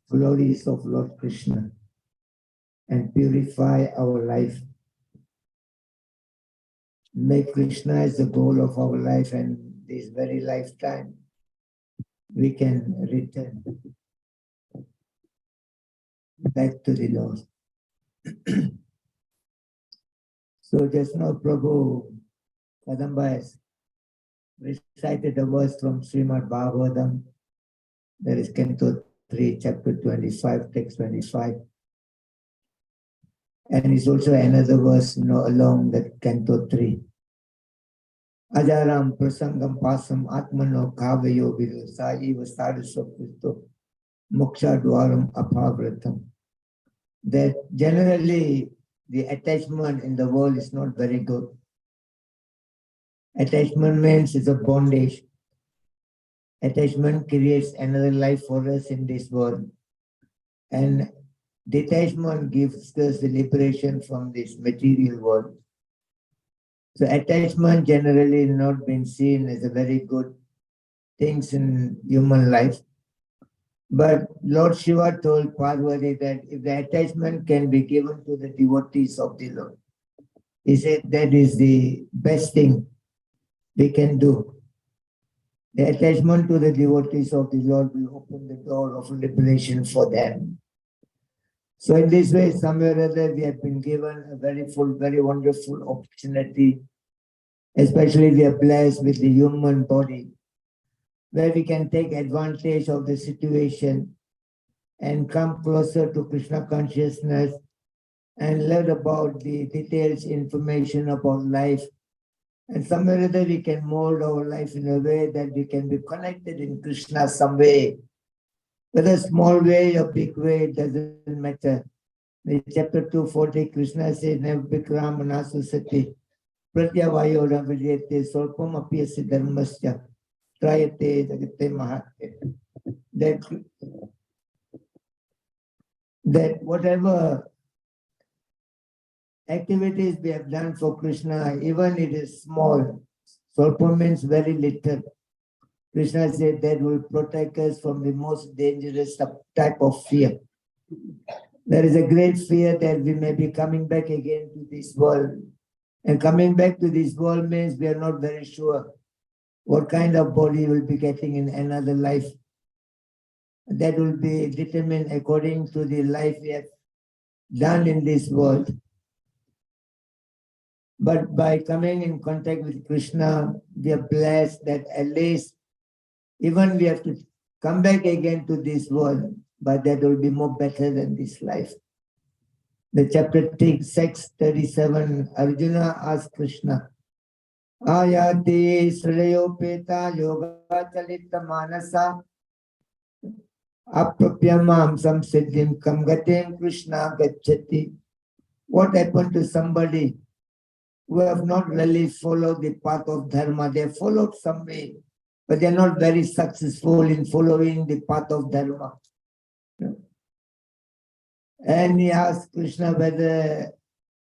glories of Lord Krishna and purify our life. Make Krishna as the goal of our life, and this very lifetime we can return back to the Lord. So just now Prabhu Kadamba has recited a verse from Srimad Bhagavatam. There is Canto 3, chapter 25, text 25. And it's also another verse along that Canto 3. Ajaram prasangam pasam atmano kavayo vidu saji vasadaso kristo moksha dwaram apavratam. That generally the attachment in the world is not very good. Attachment means it's a bondage. Attachment creates another life for us in this world. And detachment gives us the liberation from this material world. So attachment generally not been seen as a very good things in human life. But Lord Shiva told Parvati that if the attachment can be given to the devotees of the Lord, he said that is the best thing we can do. The attachment to the devotees of the Lord will open the door of liberation for them. So in this way, somewhere or other, we have been given a very full, very wonderful opportunity, especially we are blessed with the human body, where we can take advantage of the situation and come closer to Krishna consciousness and learn about the details, information about life. And somewhere or other we can mold our life in a way that we can be connected in Krishna some way. Whether small way or big way, it doesn't matter. In chapter 240, Krishna says, Nevikram Nasusati, Pratyavayora Vijayate, Solpam Apyasi Dharmasya, Trayate Jagate Mahate. That whatever activities we have done for Krishna, even it is small, Solpam means very little. Krishna said that will protect us from the most dangerous type of fear. There is a great fear that we may be coming back again to this world. And coming back to this world means we are not very sure what kind of body we'll be getting in another life. That will be determined according to the life we have done in this world. But by coming in contact with Krishna, we are blessed that at least even we have to come back again to this world, but that will be more better than this life. The chapter 6:37, Arjuna asked Krishna, Ayati Srayopeta Yoga Chalita Manasa Apapyamam Samsiddhim Kamgatem Krishna Gachati. What happened to somebody who have not really followed the path of dharma? They followed some way, but they are not very successful in following the path of dharma. And he asked Krishna whether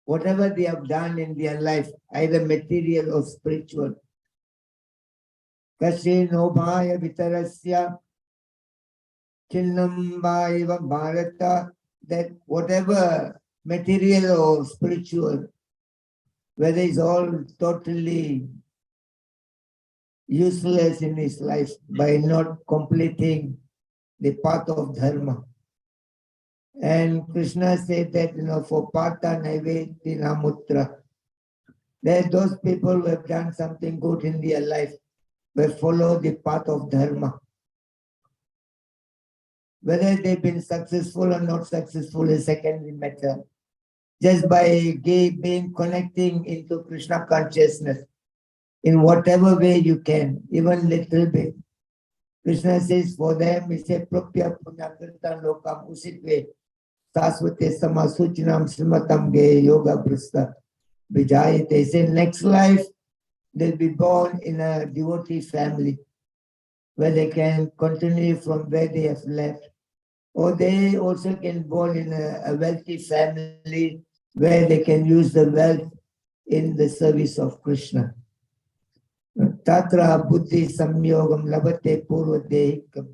whatever they have done in their life, either material or spiritual, Kasi Nobhaya Vitarasya Chinnambhaiva Bharata, that whatever material or spiritual, whether it's all totally useless in his life by not completing the path of dharma. And Krishna said that, for Partha Naivedina Mutra, that those people who have done something good in their life will follow the path of dharma. Whether they've been successful or not successful is secondary matter. Just by being connecting into Krishna consciousness in whatever way you can, even little bit. Krishna says for them, he said, Propya Punyakirtan Lokam Usit way. Saswate Samasuchinam Srimatam Ge Yoga Brista Vijayate. They say next life they'll be born in a devotee family where they can continue from where they have left. Or they also can born in a wealthy family where they can use the wealth in the service of Krishna. Tatra buddhi samyogam labate purva dehikam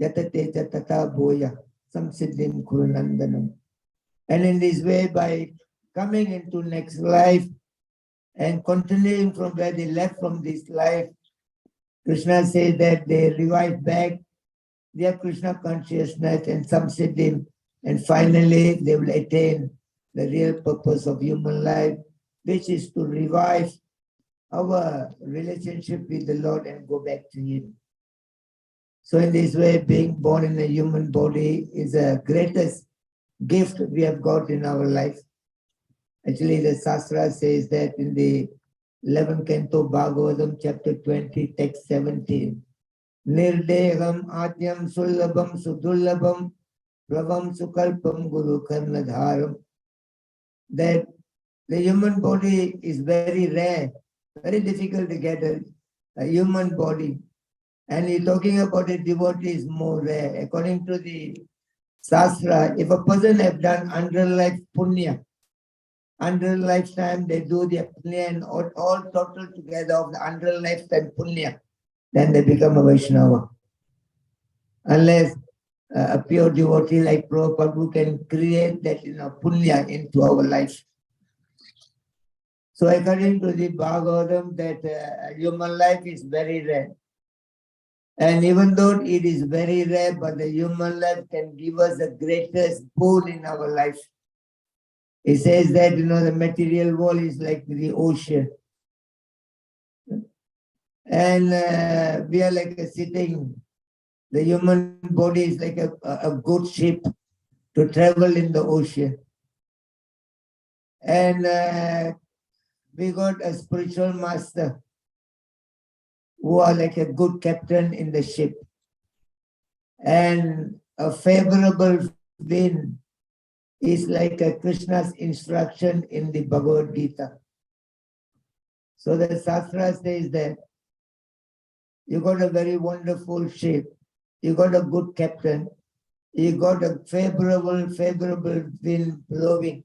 yatate tata boya samsiddhim kurunandanam. And in this way, by coming into next life and continuing from where they left from this life, Krishna says that they revive back their Krishna consciousness and samsiddhim, and finally they will attain the real purpose of human life, which is to revive our relationship with the Lord and go back to Him. So in this way, being born in a human body is the greatest gift we have got in our life. Actually, the Shastra says that in the 11th canto Bhagavatam, chapter 20, text 17, Nirdeham Atyam Sullabham Sudullabham Pravam Sukalpam Guru Karnadharam. That the human body is very rare, very difficult to get a human body. And you're talking about a devotee is more rare. According to the Shastra, if a person have done 100 life punya, 100 lifetime they do their punya and all total together of the 100 lifetime punya, then they become a Vaishnava. Unless a pure devotee like Prabhupada who can create that punya into our life. So according to the Bhagavatam, that human life is very rare. And even though it is very rare, but the human life can give us the greatest boon in our life. It says that, the material world is like the ocean. And we are like sitting, the human body is like a good ship to travel in the ocean. And we got a spiritual master who are like a good captain in the ship. And a favorable wind is like a Krishna's instruction in the Bhagavad Gita. So the Shastra says that you got a very wonderful ship, you got a good captain, you got a favorable wind blowing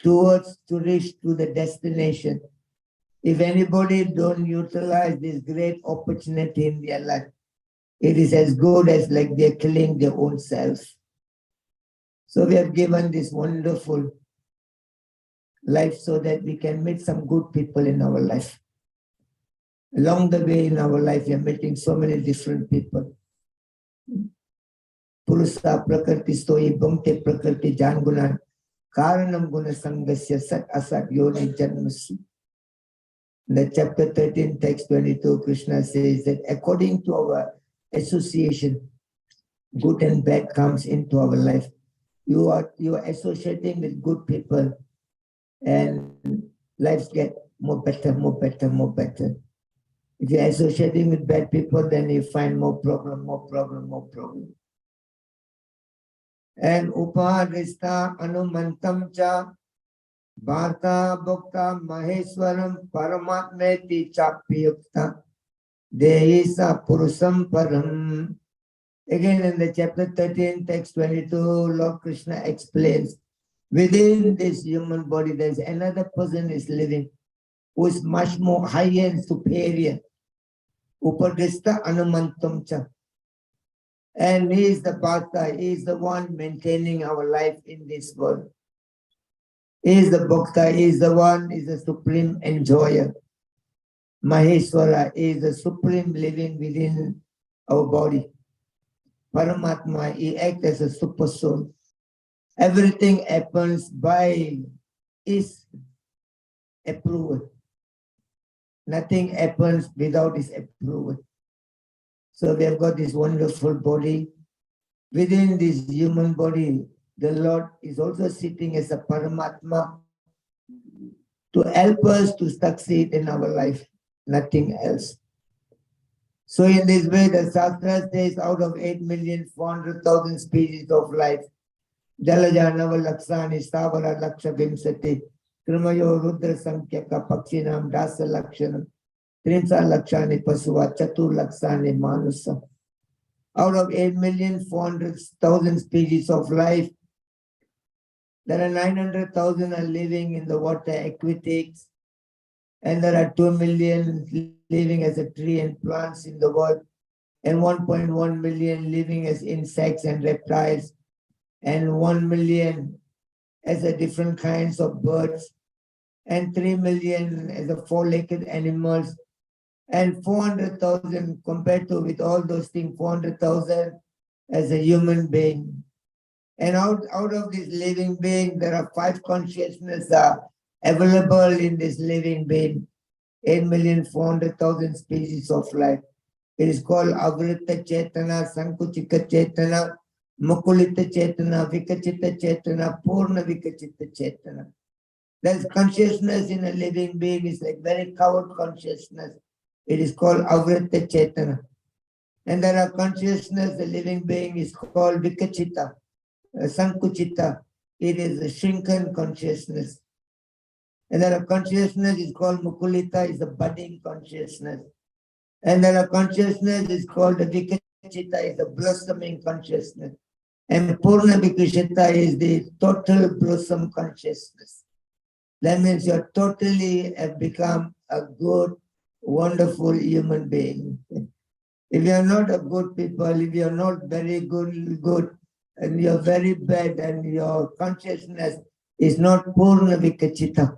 towards to reach to the destination. If anybody don't utilize this great opportunity in their life, it is as good as like they're killing their own selves. So we have given this wonderful life so that we can meet some good people in our life. Along the way in our life, we are meeting so many different people. Purusa prakriti stoi bhumte prakriti jangunan karanam guna sangasya sat asat yoni janmasi. In the chapter 13, text 22, Krishna says that according to our association, good and bad comes into our life. You are associating with good people and lives get more better. If you're associating with bad people, then you find more problem. And upadrista anumantam cha Bharta Bhakta Maheswaram Paramatmeti Chapyukta Dehisa Purusam Param. Again in the chapter 13, text 22, Lord Krishna explains, within this human body there is another person is living who is much more higher and superior. Upadrista Anumantam Cha. And he is the Bharta, he is the one maintaining our life in this world. He is the Bhakta, he is the one, he is the supreme enjoyer. Maheshwara is the supreme living within our body. Paramatma, he acts as a super soul. Everything happens by his approval. Nothing happens without his approval. So we have got this wonderful body. Within this human body, the Lord is also sitting as a Paramatma to help us to succeed in our life, nothing else. So in this way, the Shastra says out of 8,400,000 species of life, Jalaja Nava Laksani Stavara Laksha Vimsati, Krimayo Rudra Samkyaka Pakshinam Dasa Lakshanam, Trinsa Lakshani Pasuva Chatur Laksani Manusa. Out of 8,400,000 species of life, there are 900,000 are living in the water aquatics, and there are 2 million living as a tree and plants in the world. and 1.1 million living as insects and reptiles, and 1 million as a different kinds of birds, and 3 million as a four-legged animals, and 400,000 compared to with all those things, 400,000 as a human being. And out of this living being, there are 5 consciousness are available in this living being. 8,400,000 species of life. It is called Avrita Chetana, Sankuchika Chetana, Mukulita Chetana, Vikachita Chetana, Purna Vikachita Chetana. There's consciousness in a living being, is like very covered consciousness. It is called Avrita Chetana. And there are consciousness, the living being is called Vikachita, Sankuchita. It is a shrunken consciousness. And there are consciousness is called Mukulita, is a budding consciousness. And there are consciousness is called the Vikachita, is a blossoming consciousness. And Purna Vikachita is the total blossom consciousness. That means you totally have become a good, wonderful human being. If you are not a good people, if you are not very good, and you are very bad, and your consciousness is not Purna Vikachita.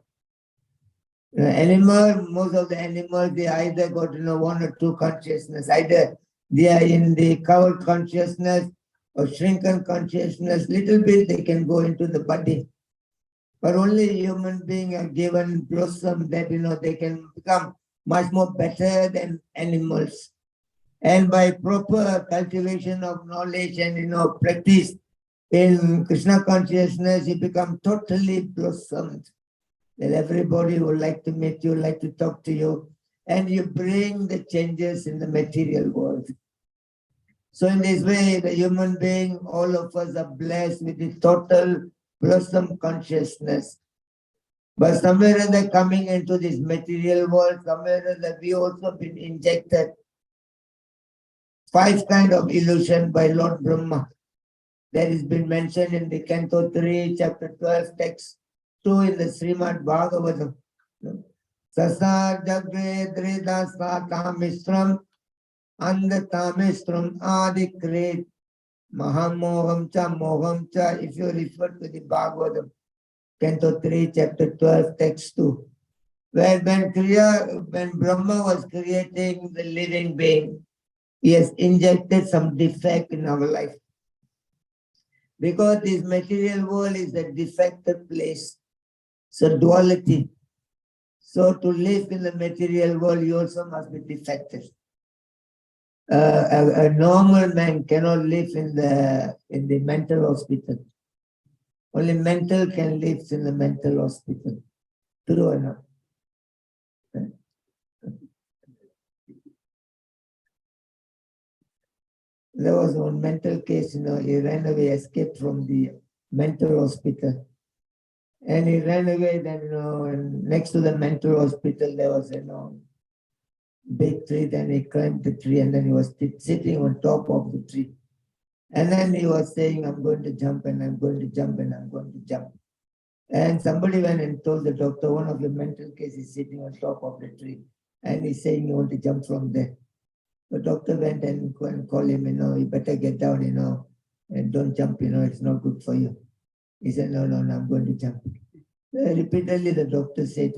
Animal, most of the animals, they either got 1 or 2 consciousness. Either they are in the covered consciousness or shrunken consciousness. Little bit they can go into the body. But only human beings are given blossom that they can become much more better than animals. And by proper cultivation of knowledge and practice in Krishna consciousness, you become totally blossomed. That everybody would like to meet you, like to talk to you, and you bring the changes in the material world. So in this way, the human being, all of us are blessed with the total blossom consciousness. But somewhere or other coming into this material world, somewhere or other we also been injected 5 kind of illusion by Lord Brahma. That has been mentioned in the Canto 3, chapter 12, text 2 in the Srimad Bhagavatam. Sasa jagre drida satamistram andatamistram adikret mahamoham cha. If you refer to the Bhagavatam, Canto 3, chapter 12, text 2, where when Brahma was creating the living being, he has injected some defect in our life. Because this material world is a defected place. So duality. So to live in the material world, you also must be defective. A normal man cannot live in the mental hospital. Only mental can live in the mental hospital. True or not? There was one mental case, he ran away, escaped from the mental hospital. And he ran away, then, and next to the mental hospital, there was, big tree. Then he climbed the tree, and then he was sitting on top of the tree. And then he was saying, I'm going to jump, and I'm going to jump, and I'm going to jump. And somebody went and told the doctor, one of the mental cases is sitting on top of the tree. And he's saying, you want to jump from there. The doctor went and called him, you better get down, and don't jump, it's not good for you. He said, no, I'm going to jump. Repeatedly, the doctor said,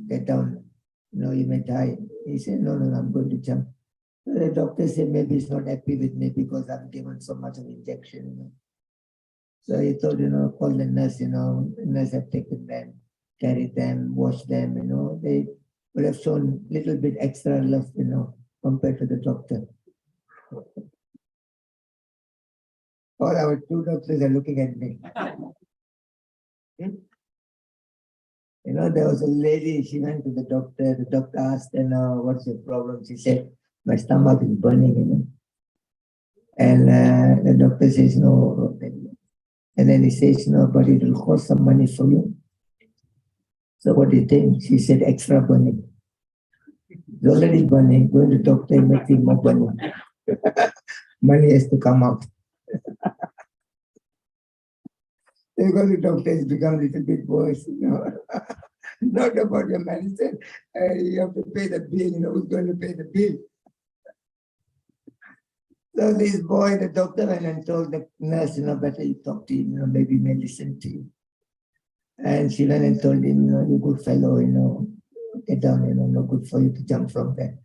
get down, you may die. He said, no, I'm going to jump. So the doctor said, maybe he's not happy with me because I've given so much of injection, So he thought, call the nurse, nurse have taken them, carried them, washed them, they would have shown a little bit extra love, compared to the doctor. All our 2 doctors are looking at me. There was a lady, she went to the doctor asked her, what's your problem? She said, my stomach is burning, And the doctor says, no. And then he says, no, but it will cost some money for you. So what do you think? She said, extra burning. It's already burning, going to doctor and making more burning. Money has to come out. Because the doctor has become a little bit worse, Not about your medicine. You have to pay the bill, who's going to pay the bill? So this boy, the doctor went and told the nurse, better you talk to him, maybe he may listen to you. And she went and told him, you good fellow, get down, no good for you to jump from there.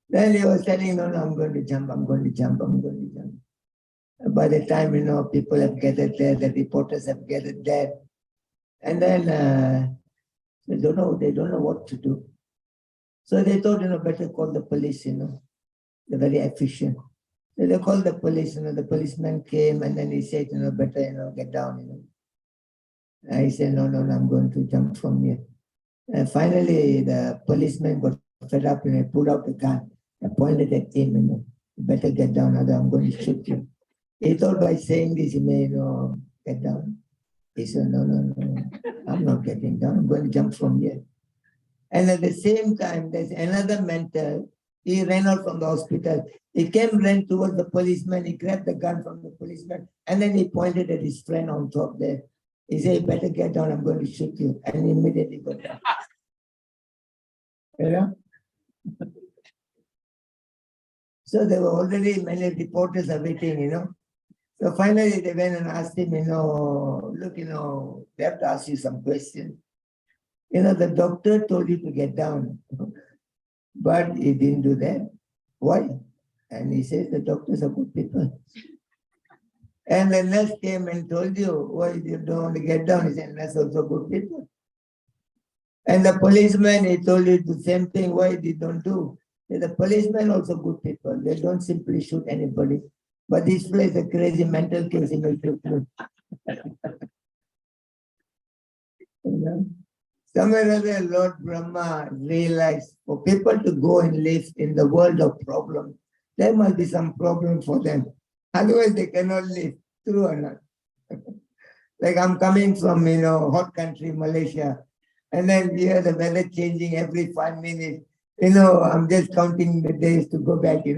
Then he was telling, no, I'm going to jump, I'm going to jump, I'm going to jump. By the time, people have gathered there, the reporters have gathered there. And then they don't know what to do. So they thought, better call the police, they're very efficient. So they called the police, the policeman came and then he said, better, get down, And he said, no, I'm going to jump from here. And finally, the policeman got fed up and he pulled out the gun and pointed at him, you better get down, other I'm going to shoot you. He thought by saying this, he may, get down. He said, no, I'm not getting down, I'm going to jump from here. And at the same time, there's another mentor. He ran out from the hospital. He ran towards the policeman. He grabbed the gun from the policeman. And then he pointed at his friend on top there. He said, you better get down. I'm going to shoot you. And he immediately got down. So there were already many reporters awaiting, So finally they went and asked him, look, they have to ask you some questions. The doctor told you to get down, but he didn't do that. Why? And he says the doctors are good people. And the nurse came and told you, why you don't want to get down? He said, nurse also good people. And the policeman, he told you the same thing, why they don't do? The policemen also good people. They don't simply shoot anybody. But this place is a crazy mental case in the shoot. Somewhere or other, Lord Brahma realized for people to go and live in the world of problems, there must be some problem for them. Otherwise, they cannot live. True or not? Like I'm coming from, hot country, Malaysia, and then here the weather changing every 5 minutes. I'm just counting the days to go back, They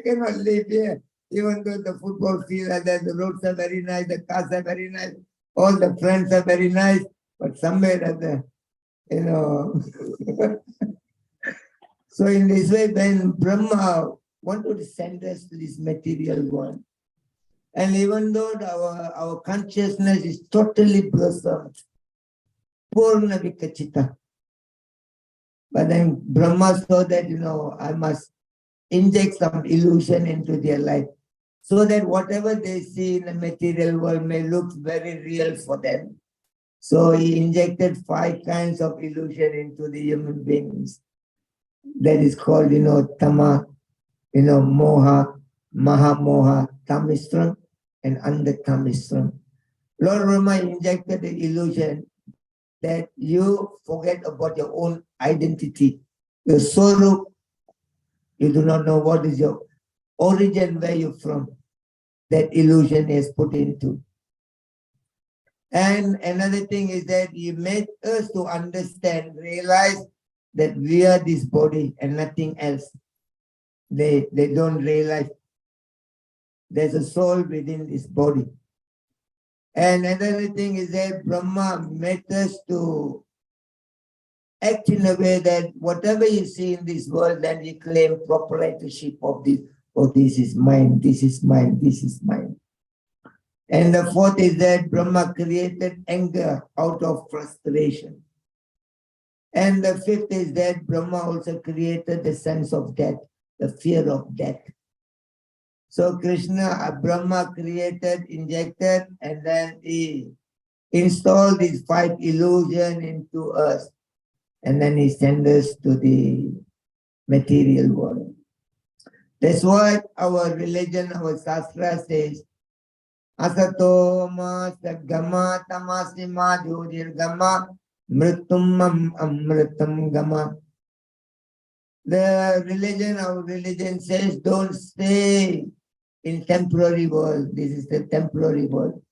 cannot live here. Even though the football field are there, the roads are very nice, the cars are very nice, all the friends are very nice. But somewhere at the, So in this way, when Brahma wanted to send us to this material world, and even though our consciousness is totally blossomed, Purna Vikachita, but then Brahma saw that, I must inject some illusion into their life, so that whatever they see in the material world may look very real for them. So he injected 5 kinds of illusion into the human beings. That is called, Tama, Moha, Mahamoha, Tamistram, and Andathamistram. Lord Brahma injected the illusion that you forget about your own identity, your sorrow. You do not know what is your origin, where you're from. That illusion is put into. And another thing is that he made us to understand, realize that we are this body and nothing else. They don't realize there's a soul within this body. And another thing is that Brahma made us to act in a way that whatever you see in this world, then you claim proprietorship of this. Oh, this is mine, this is mine, this is mine. And the 4th is that Brahma created anger out of frustration. And the 5th is that Brahma also created the sense of death, the fear of death. So Brahma created, injected, and then he installed these 5 illusions into us. And then he sent us to the material world. That's why our religion, our Shastra says, Asato ma sagama tamasi ma jyotirgama mritum amritam gama. The religion, our religion says, don't stay in temporary world. This is the temporary world.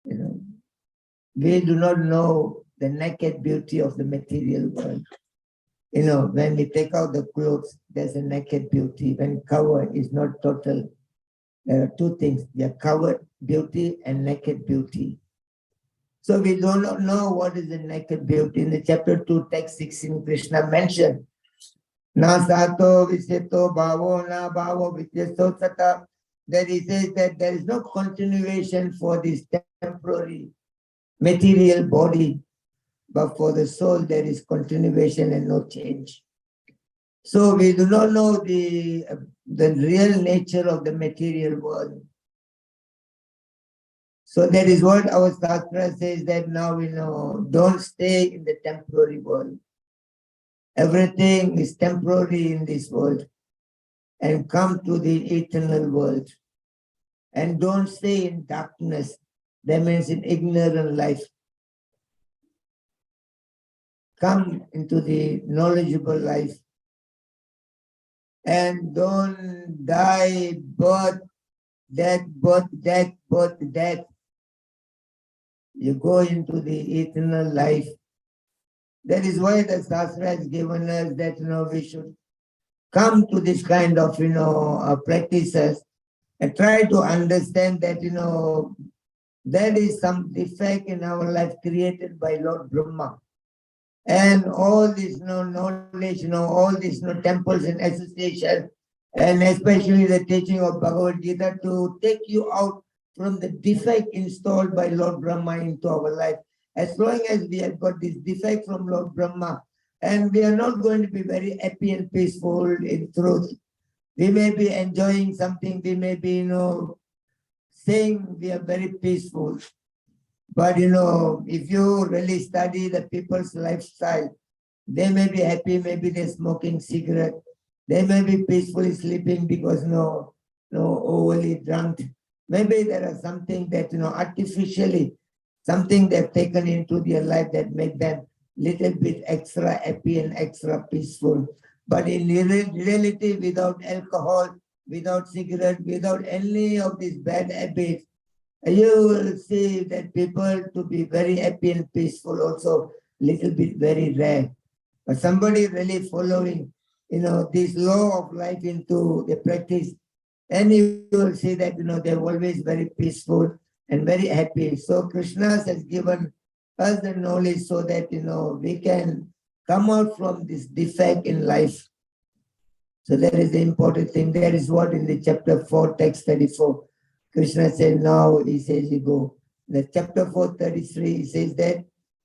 We do not know the naked beauty of the material world. When we take out the clothes, there's a naked beauty. When covered is not total. There are 2 things. They are covered beauty and naked beauty. So we do not know what is the naked beauty. In the chapter 2, text 16, Krishna mentioned Na sato viseto bhavo na bhavo vityaso sata. That he says that there is no continuation for this temporary material body, but for the soul there is continuation and no change. So we do not know the real nature of the material world. So that is what our Shastra says, that now we know, don't stay in the temporary world. Everything is temporary in this world, and come to the eternal world. And don't stay in darkness. That means in ignorant life. Come into the knowledgeable life. And don't die, birth, death, birth, death, birth, death. You go into the eternal life. That is why the Shastra has given us that, we should come to this kind of, practices and try to understand that, there is some defect in our life created by Lord Brahma. And all this knowledge, all these temples and association, and especially the teaching of Bhagavad Gita to take you out from the defect installed by Lord Brahma into our life. As long as we have got this defect from Lord Brahma, and we are not going to be very happy and peaceful in truth. We may be enjoying something, we may be, saying we are very peaceful. But, if you really study the people's lifestyle, they may be happy, maybe they're smoking cigarette. They may be peacefully sleeping because no overly drunk. Maybe there are something that, artificially, something they've taken into their life that make them little bit extra happy and extra peaceful. But in reality, without alcohol, without cigarette, without any of these bad habits, you will see that people to be very happy and peaceful also little bit very rare. But somebody really following, this law of life into the practice, and you will see that, they're always very peaceful and very happy. So Krishna has given us the knowledge so that, we can come out from this defect in life. So that is the important thing. That is what in the chapter 4, text 34, Krishna said, now he says you go. The chapter 4, 33, he says that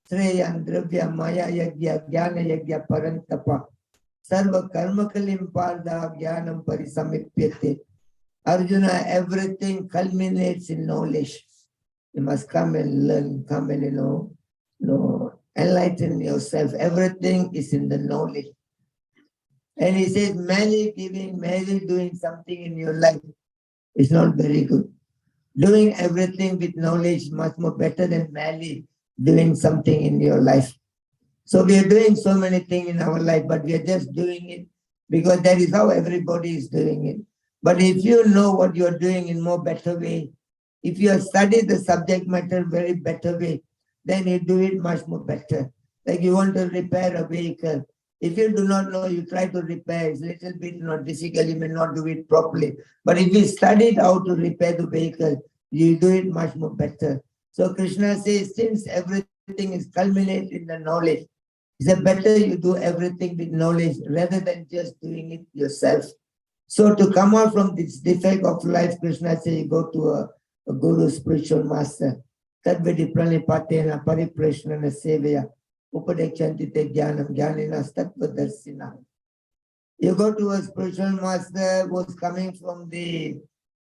Sreyan Dravya Maya Yagya Jnana Yagya Parantapa Sarva Karma Kalim Parda Jnanam Parisamipyate. Arjuna, everything culminates in knowledge. You must come and learn, come and enlighten yourself. Everything is in the knowledge. And he says, merely giving, merely doing something in your life is not very good. Doing everything with knowledge is much more better than merely doing something in your life. So we are doing so many things in our life, but we are just doing it because that is how everybody is doing it. But if you know what you are doing in more better way, if you have studied the subject matter very better way, then you do it much more better. Like you want to repair a vehicle. If you do not know, you try to repair. It's a little bit difficult, you may not do it properly. But if you studied how to repair the vehicle, you do it much more better. So Krishna says, since everything is culminated in the knowledge, it's better you do everything with knowledge rather than just doing it yourself. So to come out from this defect of life, Krishna says, you go to a guru, spiritual master. Tadvedi pranipatena paripreshnana sevaya upadekshantite jnanam jnanina tattva. You go to a spiritual master who's coming from the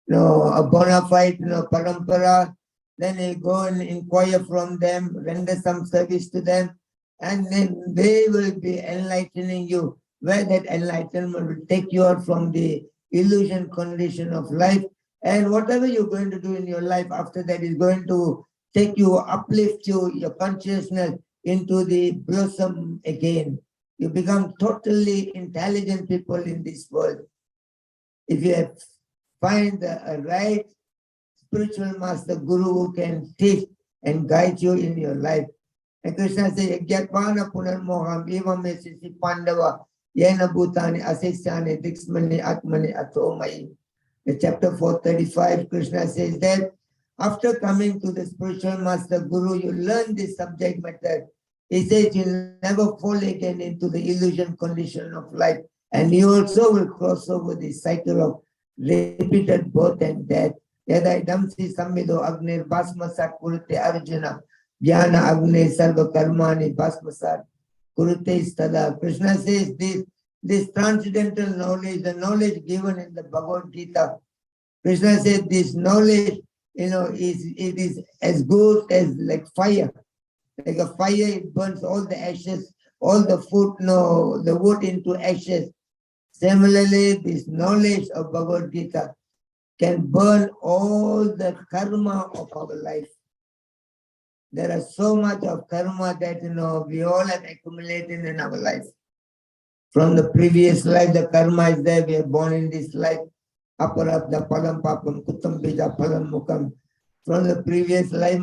a bona fide parampara, then you go and inquire from them, render some service to them, and then they will be enlightening you, where that enlightenment will take you out from the illusion condition of life. And whatever you're going to do in your life after that is going to take you, uplift you, your consciousness into the blossom again. You become totally intelligent people in this world. If you find a right spiritual master, guru who can teach and guide you in your life. And Krishna says, Yajnapana punarmoham evam esisi pandava yena bhutani asisyani diksmani atmani atomai. In chapter 435, Krishna says that after coming to the spiritual master guru, you learn this subject matter. He says you'll never fall again into the illusion condition of life. And you also will cross over the cycle of repeated birth and death. Yada idamsi sammido agnir basmasat kurute arjuna. Jnana agne sarva karmani basmasat kurute stada. Krishna says this transcendental knowledge, the knowledge given in the Bhagavad Gita. Krishna said this knowledge, it is as good as like fire. Like a fire, it burns all the ashes, all the food, the wood into ashes. Similarly, this knowledge of Bhagavad Gita can burn all the karma of our life. There is so much of karma that we all have accumulated in our life. From the previous life, the karma is there. We are born in this life. Aparabda palam papam kutam bija palam mukam. From the previous life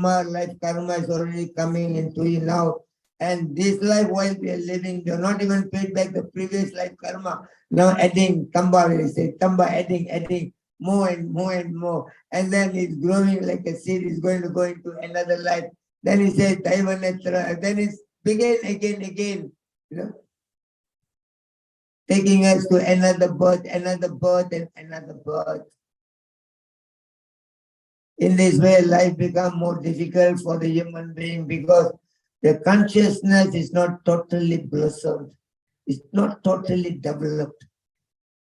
karma is already coming into you now. And this life, while we are living, we are not even paid back the previous life karma. Now adding tamba, we say tamba, adding more and more and more. And then it's growing like a seed, is going to go into another life. Then he says Daivanetra, then it's begin again, taking us to another birth, and another birth. In this way, life becomes more difficult for the human being because the consciousness is not totally blossomed. It's not totally developed.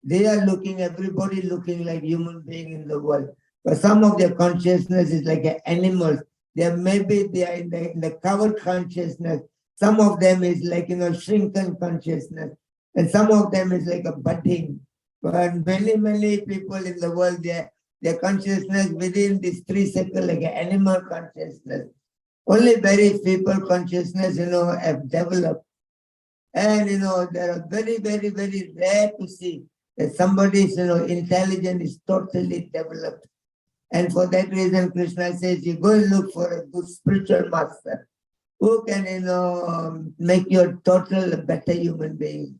They are everybody looking like human being in the world. But some of their consciousness is like animals. They are in the covered consciousness. Some of them is like, shrunken consciousness. And some of them is like a budding. But many people in the world, their consciousness within this 3 circle, like an animal consciousness. Only very people consciousness, have developed. And, there are very, very, very rare to see that somebody's, intelligence is totally developed. And for that reason, Krishna says, you go and look for a good spiritual master who can, make you a total better human being.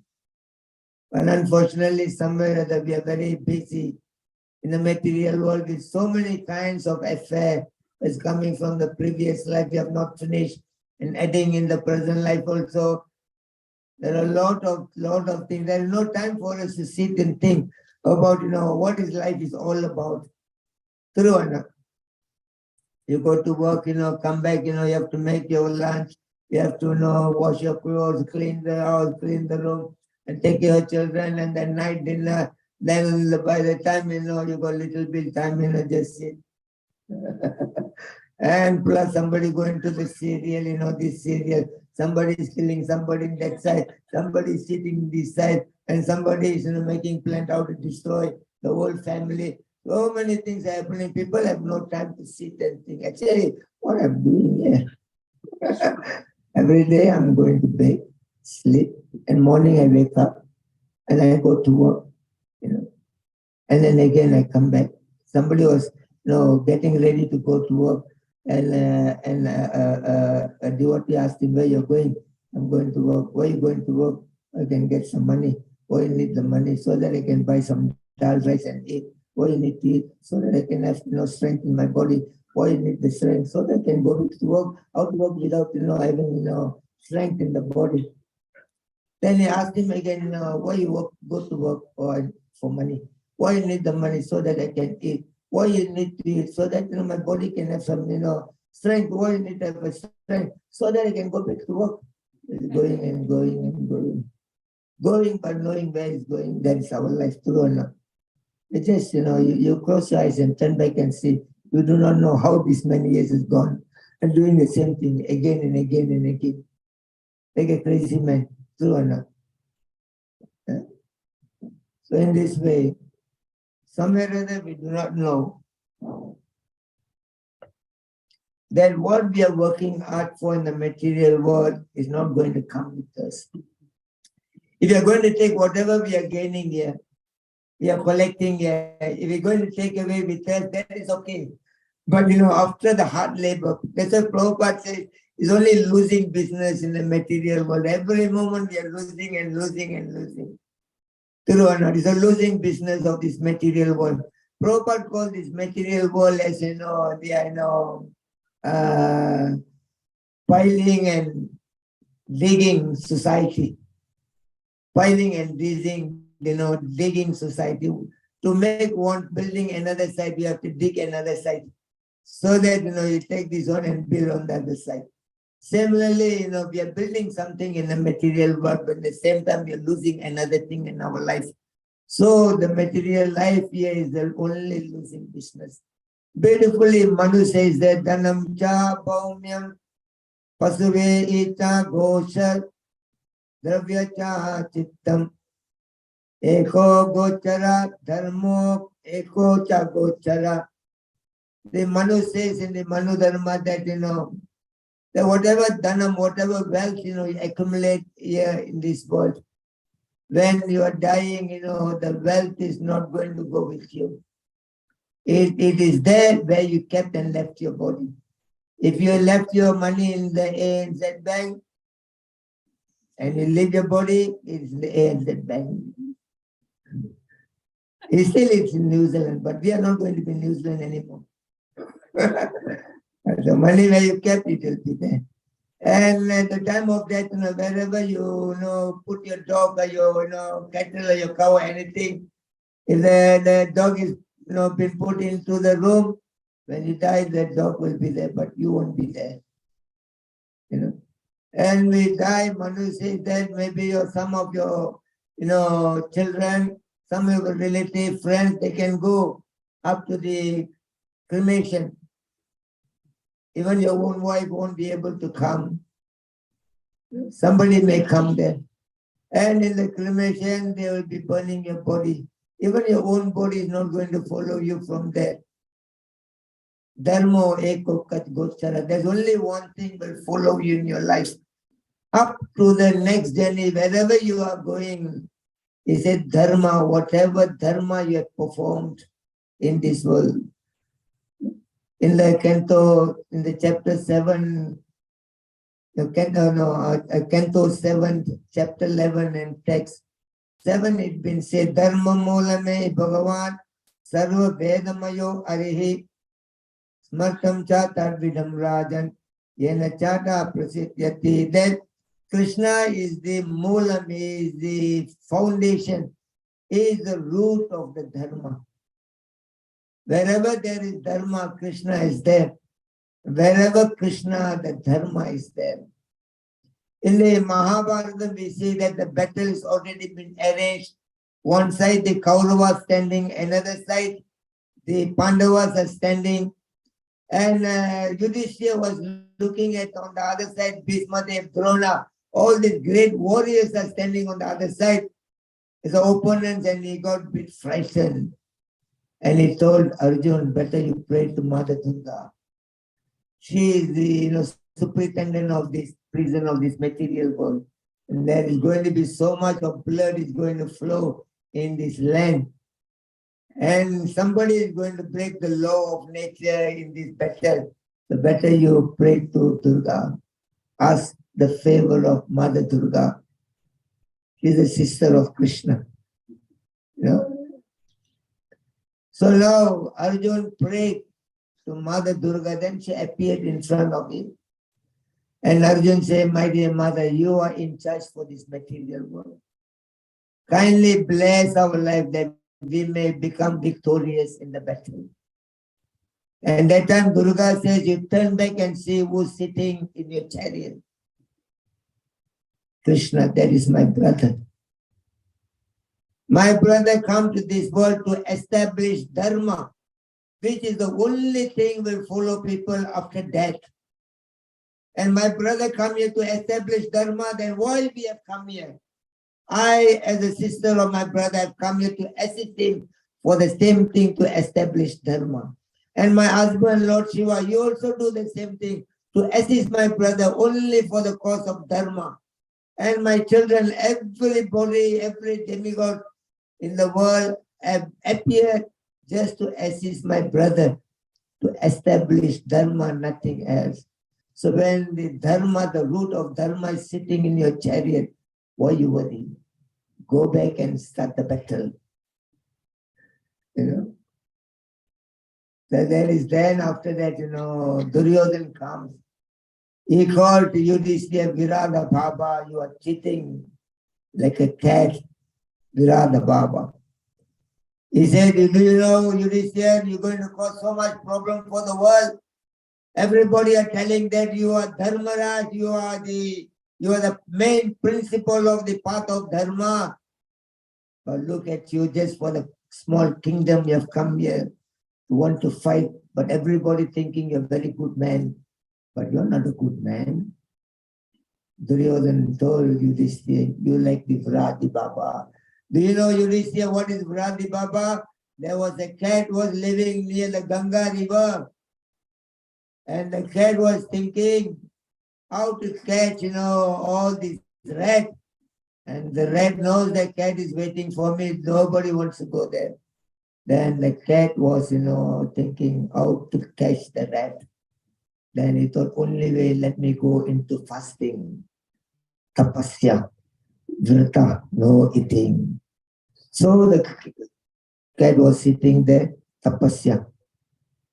But unfortunately, somewhere or other, we are very busy in the material world with so many kinds of affair that's coming from the previous life we have not finished, and adding in the present life also. There are a lot of things. There is no time for us to sit and think about, what is life is all about. True or not? You go to work, come back, you have to make your lunch. You have to, wash your clothes, clean the house, clean the room, and take your children, and then night dinner. Then by the time, you got little bit time, just sit. And plus somebody going to the serial, this serial. Somebody is killing somebody in that side. Somebody is sitting this side. And somebody is, making plan how to destroy the whole family. So many things are happening. People have no time to sit and think, actually, what I'm doing here. Every day I'm going to bed, sleep, and morning I wake up and I go to work, and then again I come back. Somebody was, getting ready to go to work, and a devotee asked him, where you're going? I'm going to work. Why are you going to work? I can get some money. Why you need the money? So that I can buy some dal rice and eat. Why you need to eat? So that I can have, strength in my body. Why you need the strength? So that I can go to work, out to work without, having, strength in the body. Then he asked him again, why you go to work for money? Why you need the money? So that I can eat. Why you need to eat? So that, my body can have some, strength. Why you need to have a strength? So that I can go back to work. It's going and going and going. Going but knowing where it's going. That is our life, true or not. It's just, you close your eyes and turn back and see. You do not know how this many years has gone. And doing the same thing again and again and again. Like a crazy man, true or not. So in this way, somewhere or other we do not know that what we are working hard for in the material world is not going to come with us. If you are going to take whatever we are gaining here, we are collecting here, if we're going to take away with us, that is okay. But after the hard labor, that's what Prabhupada says, is only losing business in the material world. Every moment we are losing and losing and losing. True or not? It's a losing business of this material world. Prabhupada calls this material world as, they are, piling and digging society. piling and digging society. To make one building another side, you have to dig another side. So that, you take this one and build on the other side. Similarly, we are building something in the material world, but at the same time, we are losing another thing in our life. So the material life here is the only losing business. Beautifully, Manu says that Dhanam cha paumyam pasuve ita gosha dravya cha chittam eko gochara dharmo eko cha gochara. The Manu says in the Manu Dharma that, that whatever dhanam, whatever wealth, you accumulate here in this world, when you are dying, the wealth is not going to go with you. It is there where you kept and left your body. If you left your money in the ANZ bank and you leave your body, it's in the ANZ bank. It's in New Zealand, but we are not going to be in New Zealand anymore. The money where you kept it will be there. And at the time of death, wherever you put your dog or your cattle or your cow or anything, if the dog is been put into the room, when you die, that dog will be there, but you won't be there. And we die, Manu says that maybe some of your children, some of your relative friends, they can go up to the cremation. Even your own wife won't be able to come. Somebody may come there. And in the cremation, they will be burning your body. Even your own body is not going to follow you from there. Dharmo eko kat gochara. There's only one thing will follow you in your life. Up to the next journey, wherever you are going, he said dharma, whatever dharma you have performed in this world. In the canto, in the chapter 7, canto 7, chapter 11 and text 7, it been said, Dharma Mulame Bhagavan Sarva Vedamayo Arihi Smartam Chata Vidam Rajan Yena Chata Prasidyati. That Krishna is the Mulam, is the foundation, is the root of the Dharma. Wherever there is Dharma, Krishna is there. Wherever Krishna, the Dharma is there. In the Mahabharata, we see that the battle has already been arranged. One side, the Kauravas standing, another side, the Pandavas are standing. And Yudhishthira was looking at on the other side, Bhishma, Drona, all these great warriors are standing on the other side as opponents, and he got a bit frightened. And he told Arjun, better you pray to Mother Durga. She is the superintendent of this prison of this material world. And there is going to be so much of blood is going to flow in this land. And somebody is going to break the law of nature in this battle. The better you pray to Durga. Ask the favor of Mother Durga. She is the sister of Krishna. So now Arjun prayed to Mother Durga, then she appeared in front of him. And Arjun said, my dear mother, you are in charge for this material world. Kindly bless our life that we may become victorious in the battle. And that time Durga says, you turn back and see who's sitting in your chariot. Krishna, that is my brother. My brother come to this world to establish Dharma, which is the only thing will follow people after death. And my brother come here to establish Dharma, then why we have come here? I, as a sister of my brother, have come here to assist him for the same thing, to establish Dharma. And my husband, Lord Shiva, you also do the same thing, to assist my brother only for the cause of Dharma. And my children, everybody, every demigod in the world have appeared just to assist my brother to establish Dharma, nothing else. So when the Dharma, the root of Dharma is sitting in your chariot, why you worry? Go back and start the battle. So there is then after that, Duryodhana comes. He called Yudhishthira, Viraga Baba, you are cheating. like a cat, Virada Baba. He said, do you know, Yudhishthira, you're going to cause so much problem for the world. Everybody are telling that you are Dharmaraj, you are the main principle of the path of Dharma. But look at you, just for the small kingdom you have come here. You want to fight, but everybody thinking you're a very good man. But you're not a good man. Duryodhana told Yudhishthira, you like the Vradi Baba. Do you know, Yudhishthira, what is Vradi Baba? There was a cat was living near the Ganga river. And the cat was thinking how to catch, all these rats. And the rat knows the cat is waiting for me. Nobody wants to go there. Then the cat was, thinking how to catch the rat. Then he thought, only way, let me go into fasting. Tapasya, vrata, no eating. So the cat was sitting there, tapasya,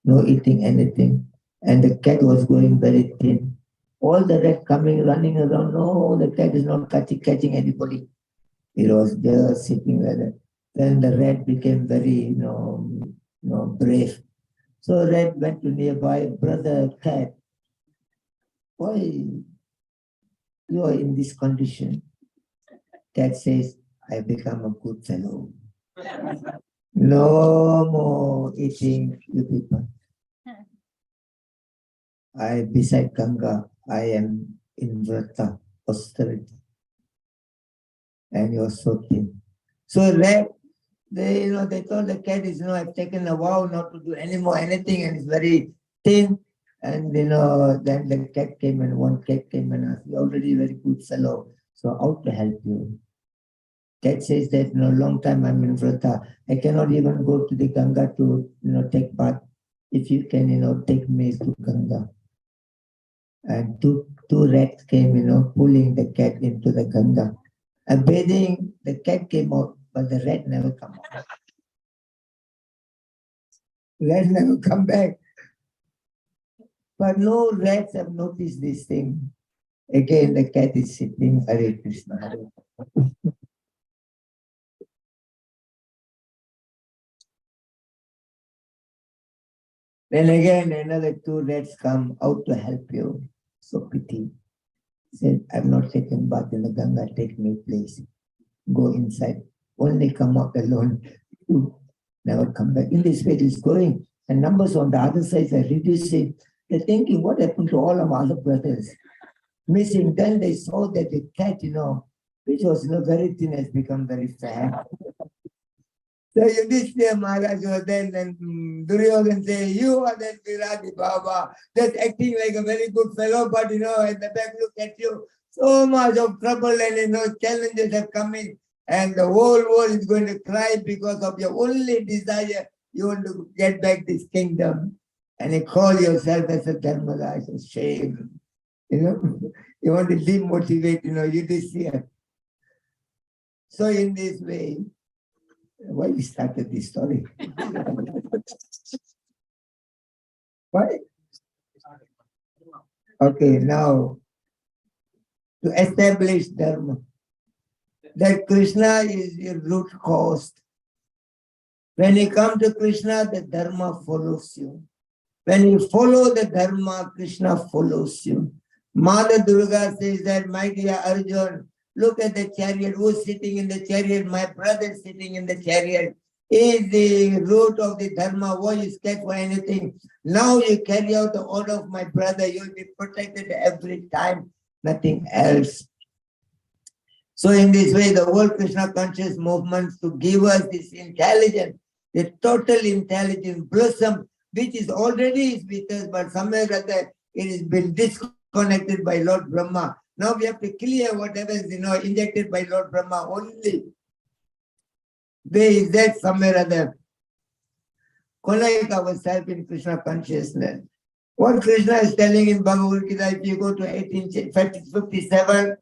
no eating anything. And the cat was going very thin. All the rat coming, running around. No, the cat is not catching anybody. It was just sitting there. Then the rat became very, brave. So rat went to nearby, brother cat, why you are in this condition? Cat says, I become a good fellow. No more eating, you people. Beside Ganga, I am in vrata, austerity. And you're so thin. So rat, they thought the cat is, I've taken a vow not to do anything, and it's very thin. And, then the cat came, and one cat came and asked, you're already a very good fellow, so how to help you? Cat says that, long time I'm in vrata. I cannot even go to the Ganga to, take bath. If you can, take me to Ganga. And two rats came, pulling the cat into the Ganga. And bathing, the cat came out, but the rat never come out. Rat never come back. But no rats have noticed this thing. Again, the cat is sitting, Hare Krishna, Hare Krishna. Then again, another two rats come out to help you. So pity. Said, I'm not taken bath in the Ganga, take me place. Go inside. Only come out alone. Never come back. In this way it is going. And numbers on the other side are reducing. They're thinking, what happened to all of our other brothers? Missing. Then they saw that the cat, which was very thin, has become very fat. So Yudhishthira Maharaj was then, and Duryodhana say, you are that Viradi Baba, just acting like a very good fellow, but at the back look at you, so much of trouble and challenges have come in, and the whole world is going to cry because of your only desire. You want to get back this kingdom, and you call yourself as a Dharmaraj. Shame. You want to demotivate, Yudhishthira. So in this way, why we started this story? Why? Okay, now to establish Dharma, that Krishna is your root cause. When you come to Krishna, the Dharma follows you. When you follow the Dharma, Krishna follows you. Mother Durga says that, my dear Arjun, look at the chariot. Who's sitting in the chariot? My brother is sitting in the chariot. Is the root of the Dharma. Why you scared for anything? Now you carry out the order of my brother. You'll be protected every time. Nothing else. So in this way, the whole Krishna conscious movement to give us this intelligence, the total intelligence blossom, which is already with us, but somewhere or other it has been disconnected by Lord Brahma. Now we have to clear whatever is injected by Lord Brahma only. Where is that somewhere or other? Connect ourselves in Krishna consciousness. What Krishna is telling in Bhagavad Gita, if you go to 1857,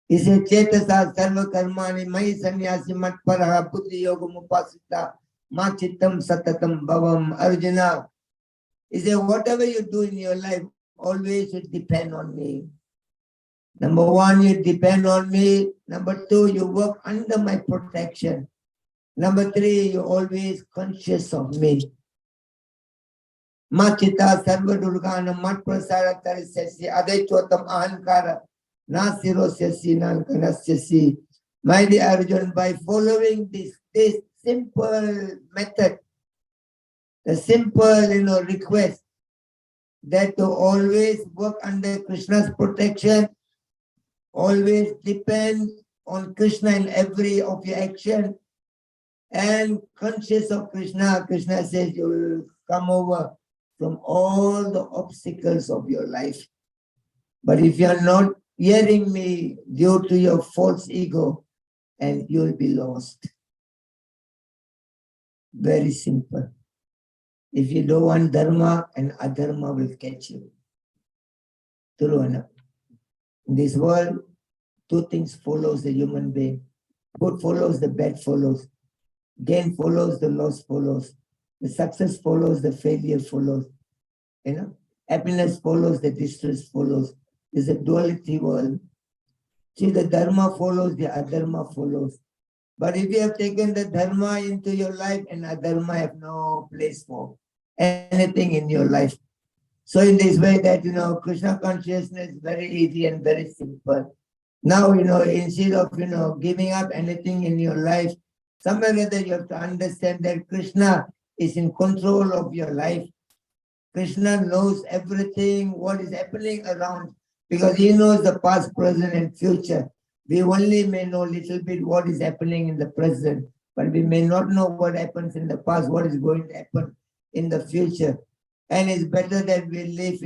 he said, Chetasa sarva karmani mai sannyasi mat paraha buddhi yoga mupasita ma chittam satatam bhavam Arjuna. He said, whatever you do in your life, always should depend on me. Number one, you depend on me. Number two, you work under my protection. Number three, you're always conscious of me. Machita sarva durgana mat prasara tarisasi adaichotam ahankara nasiro sasi nankanasyasi. My dear Arjun, by following this simple method, the simple request that to always work under Krishna's protection, always depend on Krishna in every of your action, and conscious of Krishna. Krishna says you will come over from all the obstacles of your life. But if you are not hearing me due to your false ego, and you will be lost. Very simple. If you don't want dharma, and adharma will catch you. In this world, two things follows the human being. Good follows, the bad follows. Gain follows, the loss follows. The success follows, the failure follows. Happiness follows, the distress follows. It's a duality world. See, the dharma follows, the adharma follows. But if you have taken the dharma into your life, and adharma have no place for anything in your life. So in this way that, Krishna consciousness is very easy and very simple. Now, instead of, giving up anything in your life, somewhere or other you have to understand that Krishna is in control of your life. Krishna knows everything, what is happening around, because he knows the past, present, and future. We only may know a little bit what is happening in the present, but we may not know what happens in the past, what is going to happen in the future. And it's better that we live,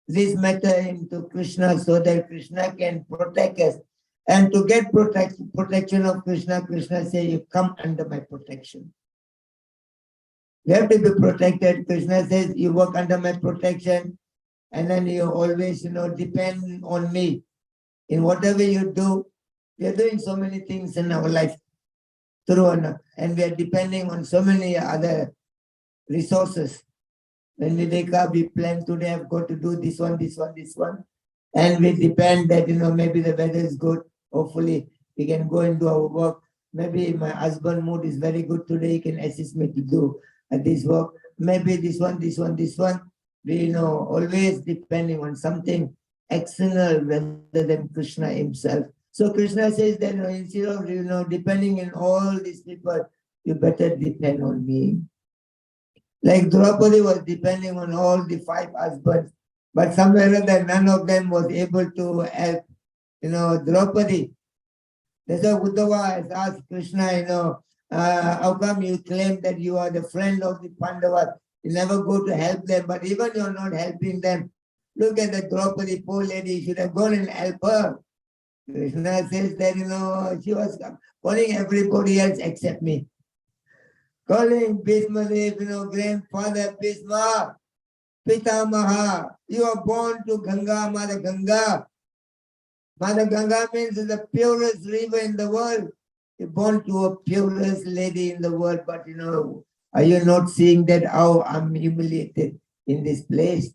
this matter into Krishna so that Krishna can protect us. And to get protection of Krishna, Krishna says, you come under my protection. You have to be protected. Krishna says, you work under my protection, and then you always, depend on me. In whatever you do, we are doing so many things in our life, and we are depending on so many other resources. When we wake up, we plan today, I've got to do this one, this one, this one. And we depend that, maybe the weather is good. Hopefully, we can go and do our work. Maybe my husband's mood is very good today. He can assist me to do this work. Maybe this one, this one, this one. We, always depending on something external rather than Krishna himself. So Krishna says that, instead of, depending on all these people, you better depend on me. Like Draupadi was depending on all the 5 husbands, but somewhere or other, none of them was able to help, Draupadi. That's why Uddhava has asked Krishna, how come you claim that you are the friend of the Pandavas? You never go to help them, but even you're not helping them. Look at the Draupadi, poor lady, you should have gone and help her. Krishna says that, she was calling everybody else except me. Calling Bhisma, grandfather Bhisma, Pitamaha. You are born to Ganga, Mother Ganga. Mother Ganga means the purest river in the world. You're born to a purest lady in the world, but are you not seeing that how I'm humiliated in this place?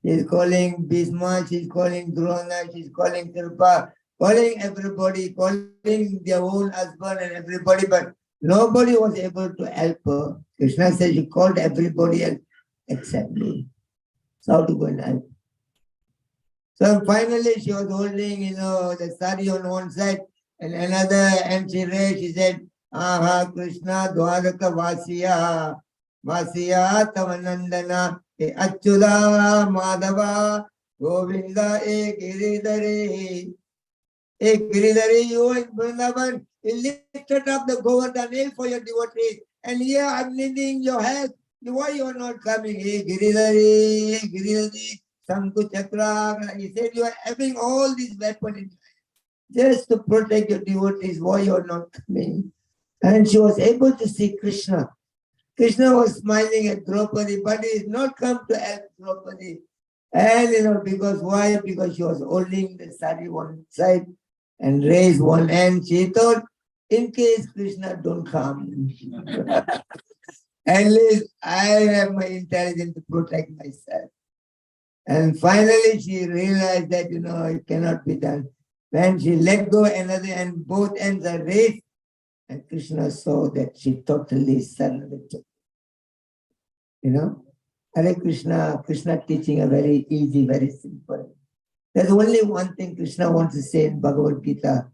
She's calling Bhisma, she's calling Drona, she's calling Kripa, calling everybody, calling their own husband and everybody, but nobody was able to help her. Krishna says she called everybody else except me. So how to go and help? So finally she was holding, the sari on one side and another, and she read, she said, Aha, Krishna, Dwaraka Vasiya, Vasiya Tavanandana, Achyuda Madhava, Govinda, Giridhari. Giridhari, you in Vrindavan, you lifted up the Govardhan hill for your devotees, and here I'm needing your help. Why you are not coming? Giridhari, Giridhari, Sanku Chakra. He said you are having all these weapons just to protect your devotees. Why you are not coming? And she was able to see Krishna. Krishna was smiling at Draupadi, but he is not come to help Draupadi. And because why? Because she was holding the sari one side and raised one hand. She thought, in case Krishna don't come, at least I have my intelligence to protect myself. And finally she realized that, it cannot be done. When she let go another and both ends are raised, and Krishna saw that she totally surrendered. Hare Krishna, Krishna teaching a very easy, very simple. There's only one thing Krishna wants to say in Bhagavad Gita.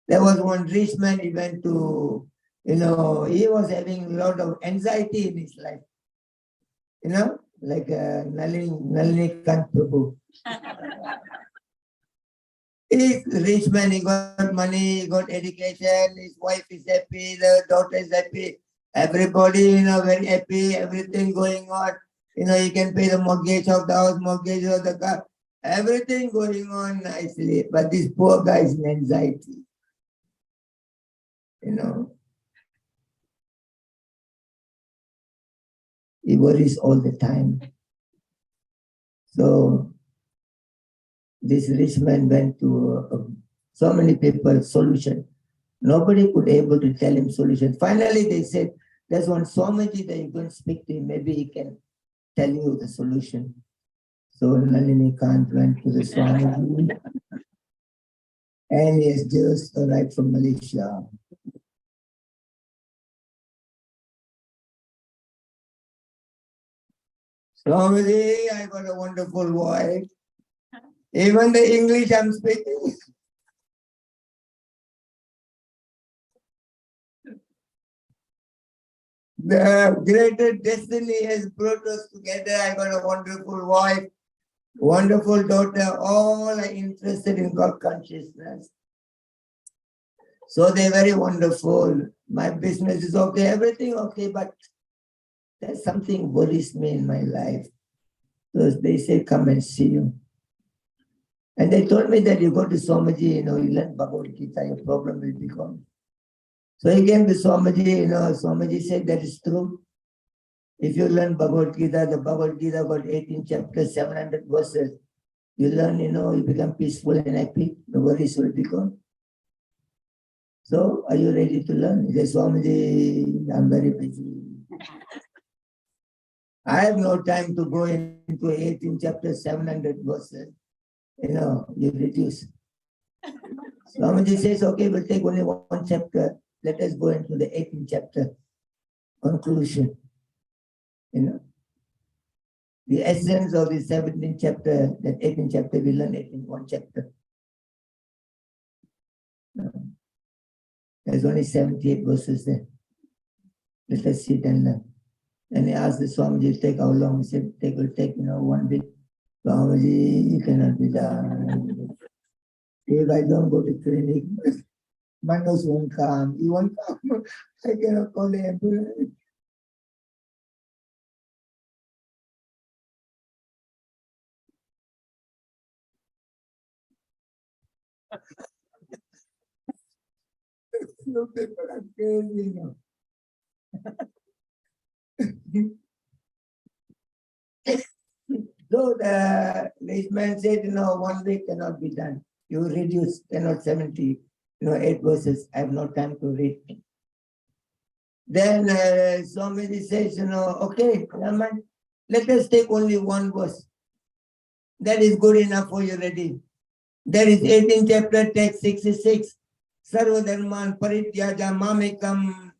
There was one rich man, he went to, he was having a lot of anxiety in his life. Like Nalini Kant Prabhu. He's a rich man, he got money, he got education, his wife is happy, the daughter is happy, everybody, very happy, everything going on. He can pay the mortgage of the house, mortgage of the car, everything going on nicely. But this poor guy is in anxiety. He worries all the time. So this rich man went to so many people, solution. Nobody could able to tell him solution. Finally, they said, there's one Swamiji that you can speak to him. Maybe he can tell you the solution. So Nalini Kant went to the Swamiji. And he has just arrived from Malaysia. Swamiji, I got a wonderful wife. Even the English I'm speaking. The greater destiny has brought us together. I got a wonderful wife, wonderful daughter. All are interested in God consciousness. So they're very wonderful. My business is okay, everything okay, but there's something worries me in my life. So they say, come and see you. And they told me that you go to Swamiji, you learn Bhagavad Gita, your problem will be gone. So he came to Swamiji, Swamiji said that is true. If you learn Bhagavad Gita, the Bhagavad Gita got 18 chapters, 700 verses. You learn, you become peaceful and happy, the worries will be gone. So are you ready to learn? He said, Swamiji, I'm very busy. I have no time to go into 18 chapters, 700 verses. You reduce. Swamiji says, okay, we'll take only one chapter. Let us go into the 18th chapter. Conclusion. The essence of the 17th chapter, that 18th chapter, we learn it in one chapter. There's only 78 verses there. Let us sit and learn. And he asked the Swamiji, take how long? He said, it will take 1 week. Swamiji, it cannot be done. If I don't go to clinic, my nose won't come. He won't come. I cannot call the ambulance. No people are crazy, So the rich man said, 1 week cannot be done. You reduce 10 or 70, 8 verses. I have no time to read. Then Swamiji says, okay, let us take only one verse. That is good enough for you already. That is 18th chapter, text 66. Sarva dharman parityaja mamekam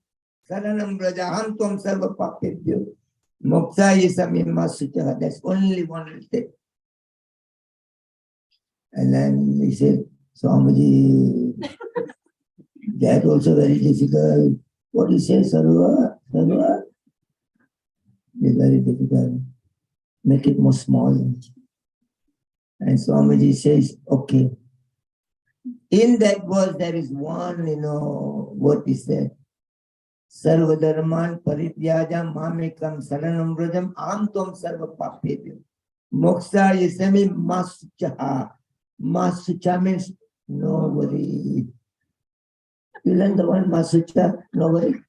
saranam braja ham tvam sarva papebhyo moksa yisamimma sucha. That's only one will take. And then he said, Swamiji, that also very difficult. What do you say, Sarva? Sarva? It's very difficult. Make it more small. And Swamiji says, okay. In that verse, there is one, what is that? Sarva dharman parityaja mamekam saranam brajam am tvam sarva papebhyo moksha yasami masucha. Masucha means no worry. You learn the one masucha, no worry.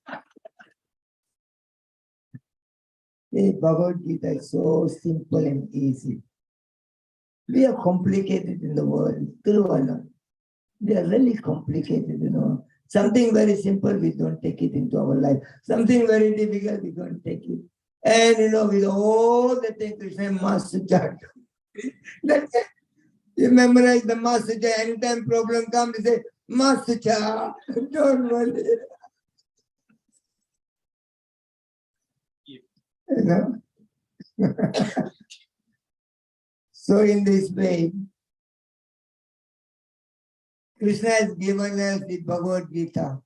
The Bhagavad Gita is so simple and easy. We are complicated in the world. We are really complicated, Something very simple, we don't take it into our life. Something very difficult, we don't take it. And, with all the things, Krishna Masucha. That's it. You memorize the Master Cha. Anytime problem comes, you say, Master Cha, don't worry. You know? So in this way, Krishna has given us the Bhagavad Gita.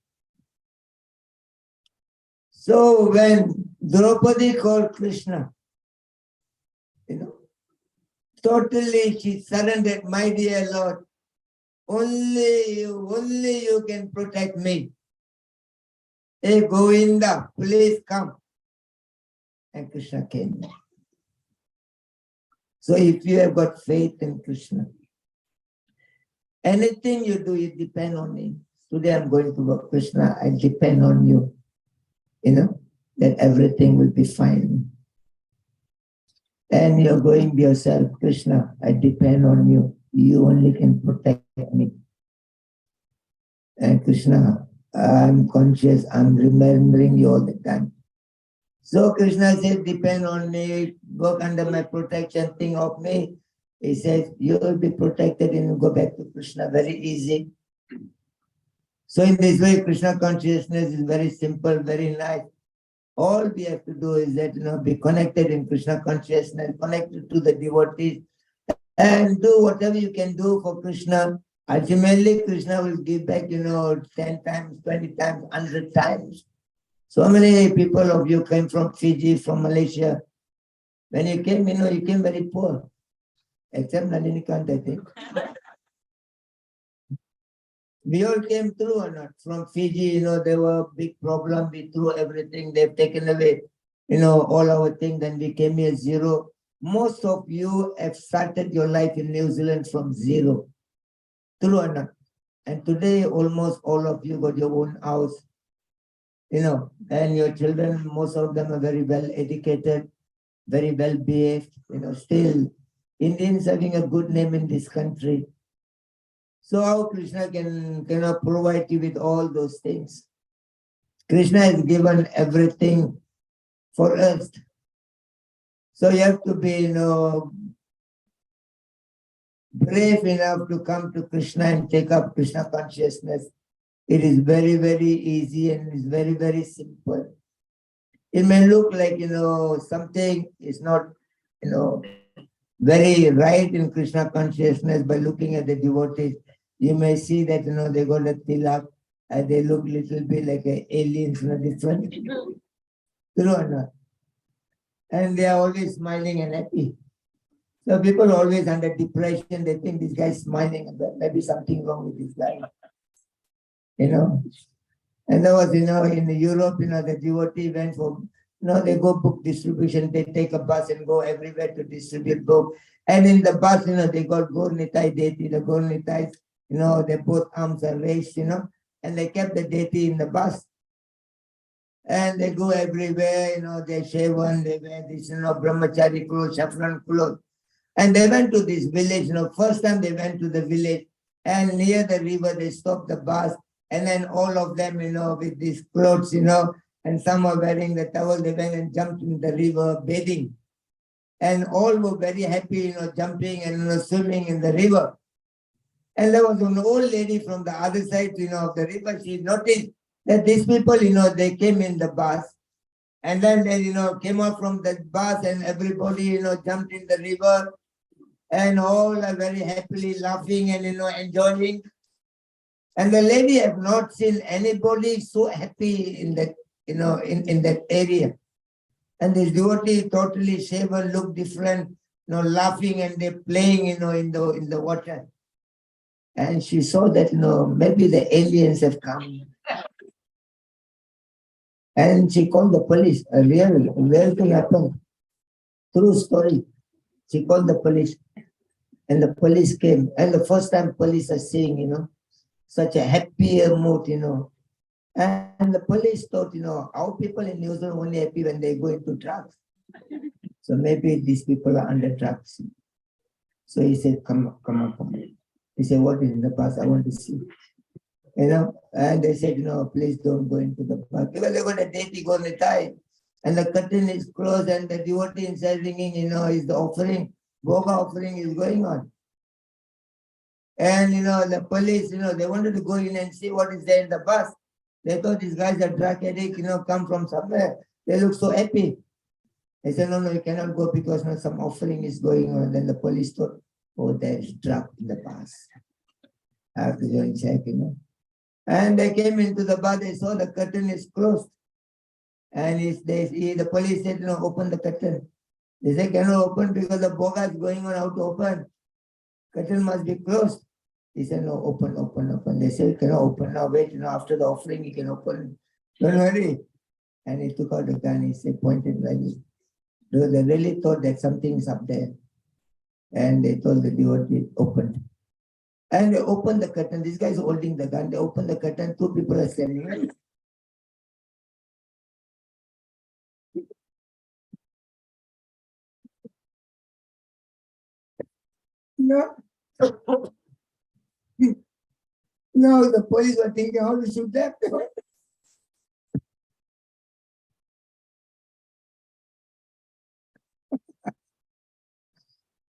So when Draupadi called Krishna, you know, totally she surrendered, my dear Lord, only you can protect me. Hey Govinda, please come. And Krishna came. So if you have got faith in Krishna, anything you do, you depend on him. Today I'm going to work, Krishna, I depend on you. You know, that everything will be fine. And you're going yourself, Krishna, I depend on you. You only can protect me. And Krishna, I'm conscious, I'm remembering you all the time. So Krishna says, depend on me, work under my protection, think of me. He says, you will be protected and you go back to Krishna, very easy. So in this way, Krishna consciousness is very simple, very nice. All we have to do is that, be connected in Krishna consciousness, connected to the devotees, and do whatever you can do for Krishna. Ultimately, Krishna will give back, 10 times, 20 times, 100 times. So many people of you came from Fiji, from Malaysia. When you came, you came very poor, except Nalinikant, I think. We all came through or not? From Fiji, there were big problems. We threw everything. They've taken away, all our things. Then we came here zero. Most of you have started your life in New Zealand from zero. True or not? And today, almost all of you got your own house, and your children, most of them are very well educated, very well behaved, still Indians having a good name in this country. So how Krishna can provide you with all those things? Krishna has given everything for us. So you have to be, brave enough to come to Krishna and take up Krishna consciousness. It is very, very easy and it's very, very simple. It may look like, something is not, very right in Krishna consciousness. By looking at the devotees, you may see that, they got a tilak and they look little bit like aliens, different. True or not? And they are always smiling and happy. So people always under depression, they think this guy is smiling, but maybe something wrong with this guy. And there was, in Europe, the devotee went for, they go book distribution, they take a bus and go everywhere to distribute book. And in the bus, they got Gaur Nitai Deti, the Gaur Nitais, their both arms are raised, and they kept the Deti in the bus. And they go everywhere, they shave one, they wear this, brahmachari clothes, saffron clothes. And they went to this village, first time they went to the village, and near the river, they stopped the bus, and then all of them, with these clothes, and some are wearing the towel, they went and jumped in the river bathing. And all were very happy, jumping and swimming in the river. And there was an old lady from the other side, of the river. She noticed that these people, they came in the bus. And then they, came out from the bus and everybody, jumped in the river. And all are very happily laughing and, enjoying. And the lady have not seen anybody so happy in that, in that area. And this devotee totally shaven, look different, laughing and they're playing, in the water. And she saw that, maybe the aliens have come. And she called the police. A real thing happened. True story. She called the police. And the police came. And the first time police are seeing, such a happier mood, And the police thought, our people in New Zealand only happy when they go into drugs. So maybe these people are under drugs. So he said, come on. He said, what is in the bus? I want to see. And they said, please don't go into the bus. Because they got a date, go on the tie. And the curtain is closed and the devotee inside ringing, is the offering. Bhoga offering is going on. And the police, they wanted to go in and see what is there in the bus. They thought these guys are drug addict, come from somewhere. They look so happy. They said, no, you cannot go because some offering is going on. Then the police thought, oh, there is drug in the bus. I have to go and check, And they came into the bus, they saw the curtain is closed. And the police said, open the curtain. They said, cannot open because the boga is going on, how to open? Curtain must be closed. He said, no, open. They said, cannot open now, wait, after the offering, you can open. Don't worry. And he took out the gun, he said, pointed like this. They really thought that something is up there. And they told the devotee, opened. And they opened the curtain. This guy is holding the gun. They opened the curtain. Two people are standing. No. No, the police were thinking how to shoot that.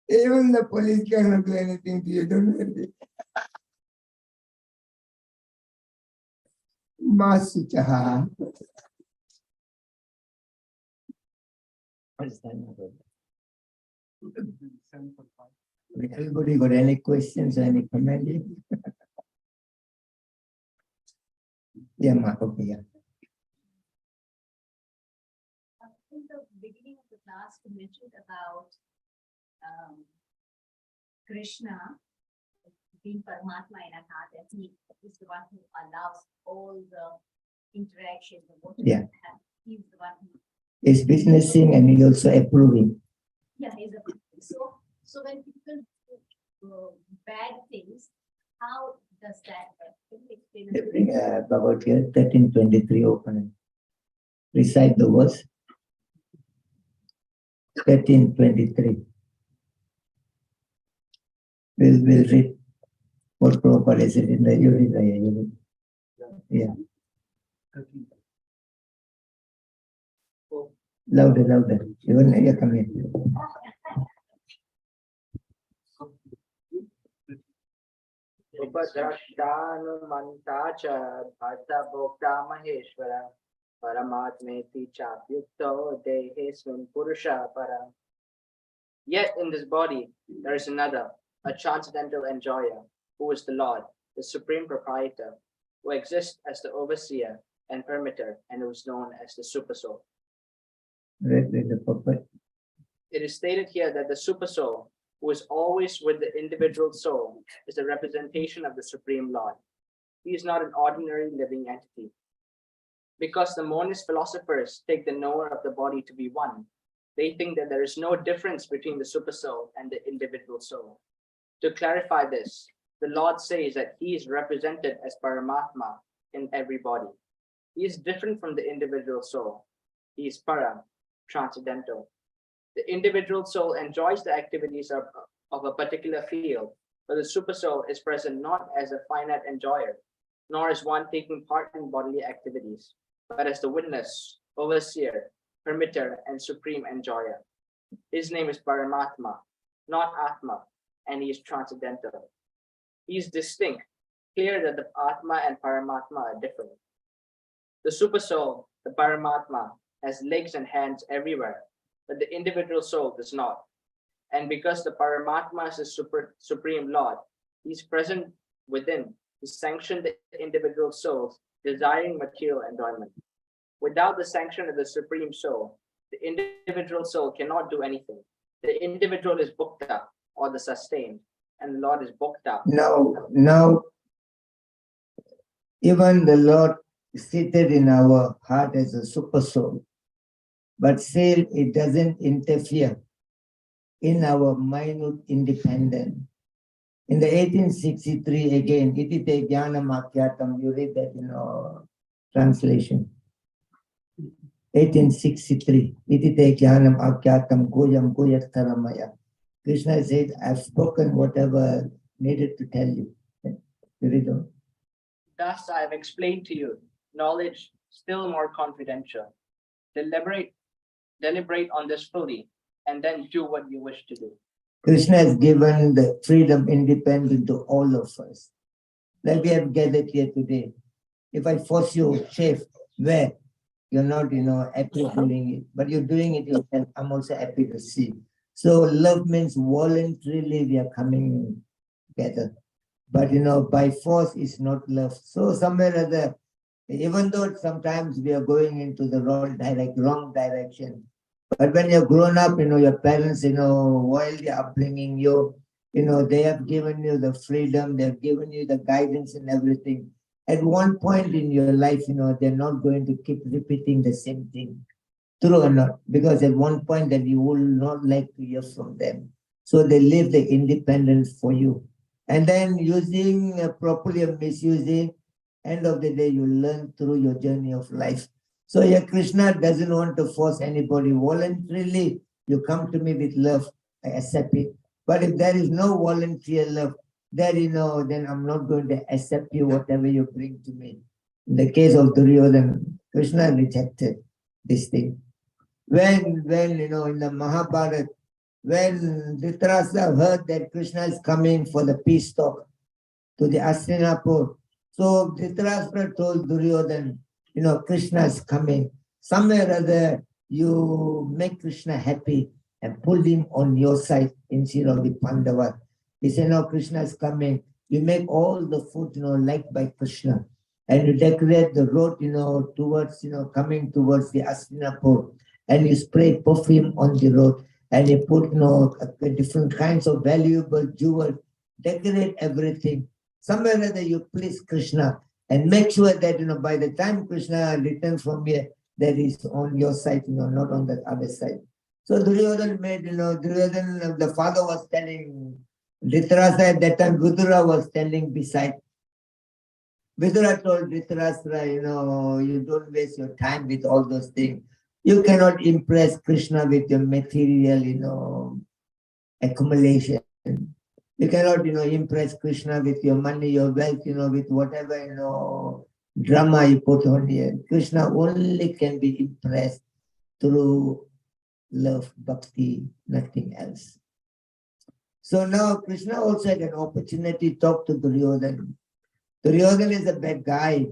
Even the police cannot do anything to you, don't worry. Masuchaha. What is that? Everybody got any questions or any comment? Yeah, Ma, okay, yeah. In the beginning of the class, you mentioned about Krishna being Paramatma in our heart, and he is the one who allows all the interactions of what we have. He's the one who is witnessing and he also approving. Yeah, he's a so when people do bad things, how does that work? Can you explain They bring Bhagavad Gita 13:23 open. Recite the verse. 13:23. We'll read what Prabhupada said in the Yuri. Yeah. Louder. Even you come here. Upadrashtanumanta cha bharta bhokta maheshwara paramatmeti chapyukto dehesmin purusha para. Yet in this body there is another, a transcendental enjoyer, who is the Lord, the supreme proprietor, who exists as the overseer and permitter, and who is known as the supersoul. It is stated here that the supersoul, who is always with the individual soul, is a representation of the Supreme Lord. He is not an ordinary living entity. Because the monist philosophers take the knower of the body to be one, they think that there is no difference between the supersoul and the individual soul. To clarify this, the Lord says that he is represented as Paramatma in every body. He is different from the individual soul. He is para, transcendental. The individual soul enjoys the activities of a particular field, but the supersoul is present not as a finite enjoyer, nor as one taking part in bodily activities, but as the witness, overseer, permitter, and supreme enjoyer. His name is Paramatma, not Atma, and he is transcendental. He is distinct, clear that the Atma and Paramatma are different. The supersoul, the Paramatma, has legs and hands everywhere, but the individual soul does not. And because the Paramatma is the supreme Lord, he is present within to sanction the individual soul's desiring material enjoyment. Without the sanction of the supreme soul, the individual soul cannot do anything. The individual is bhukta, or the sustained, and the Lord is bhukta. Now, even the Lord is seated in our heart as a super soul, but still it doesn't interfere in our minute independence. In the 1863 again, Itite Jnana Makyatam, you read that in our translation. 1863, Itite Jnana Makyatam Goyam Goyartaramaya. Krishna said, I've spoken whatever needed to tell you. You read on. Thus I have explained to you knowledge still more confidential. Deliberate on this fully, and then do what you wish to do. Krishna has given the freedom, independent to all of us. Like we have gathered here today. If I force you, shave, wear, you're not, happy doing it, but you're doing it yourself. I'm also happy to see. So love means voluntarily we are coming together. But, by force is not love. So somewhere or other, even though sometimes we are going into the wrong direction, but when you're grown up, your parents, while they're upbringing you, they have given you the freedom, they've given you the guidance and everything. At one point in your life, they're not going to keep repeating the same thing. True or not? Because at one point that you will not like to hear from them. So they leave the independence for you. And then using properly or misusing, end of the day, you learn through your journey of life. So here Krishna doesn't want to force anybody. Voluntarily, you come to me with love, I accept it. But if there is no voluntary love, then, then I'm not going to accept you, whatever you bring to me. In the case of Duryodhana, Krishna rejected this thing. When in the Mahabharata, when Dhritarashtra heard that Krishna is coming for the peace talk to the Hastinapur, so Dhritarashtra told Duryodhana, Krishna is coming. Somewhere or other, you make Krishna happy and pull him on your side instead of the Pandavas. He said, no, Krishna is coming. You make all the food, liked by Krishna. And you decorate the road, towards, coming towards the Hastinapur. And you spray perfume on the road. And you put, different kinds of valuable jewels. Decorate everything. Somewhere or other, you please Krishna. And make sure that, by the time Krishna returns from here, that is on your side, not on the other side. So Duryodhana made, Duryodhana, the father was telling Dhritarashtra at that time, Vidura was standing beside. Vidura told Dhritarashtra, you don't waste your time with all those things. You cannot impress Krishna with your material, accumulation. You cannot, impress Krishna with your money, your wealth, with whatever, drama you put on here. Krishna only can be impressed through love, bhakti, nothing else. So now Krishna also had an opportunity to talk to Duryodhana. Duryodhana is a bad guy,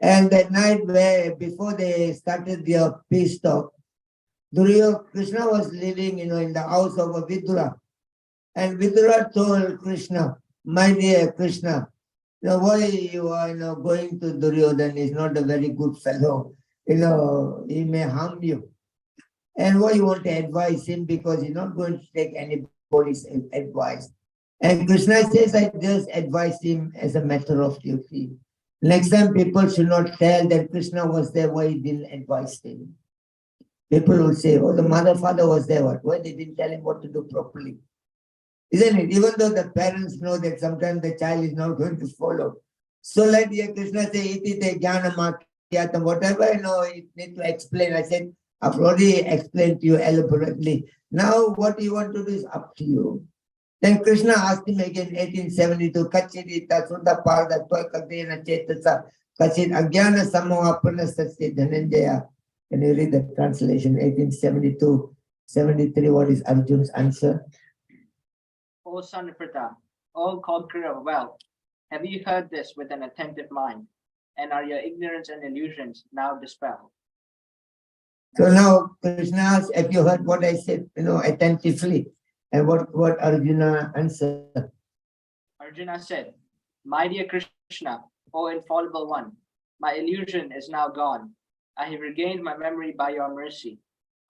And that night before they started their peace talk, Krishna was living, in the house of a Vidura. And Vidura told Krishna, my dear Krishna, why you are going to Duryodhana is not a very good fellow. He may harm you. And why you want to advise him, because he's not going to take anybody's advice. And Krishna says, I just advise him as a matter of duty. Next time people should not tell that Krishna was there, why he didn't advise him. People will say, oh, the mother, father was there, why they didn't tell him what to do properly. Isn't it? Even though the parents know that sometimes the child is not going to follow. So like Krishna say, iti te jnana makyatam, whatever you need to explain. I said, I've already explained to you elaborately. Now what you want to do is up to you. Then Krishna asked him again, 1872, Kachidita Sudha Parda Toikadena Chetasa Kachid Agyana Samohapana Satya Dhananjaya. Can you read the translation? 1872, 73, what is Arjun's answer? O son of Pritha, O conqueror of wealth, have you heard this with an attentive mind? And are your ignorance and illusions now dispelled? So now Krishna asks, have you heard what I said, attentively? And what Arjuna answered? Arjuna said, my dear Krishna, O infallible one, my illusion is now gone. I have regained my memory by your mercy.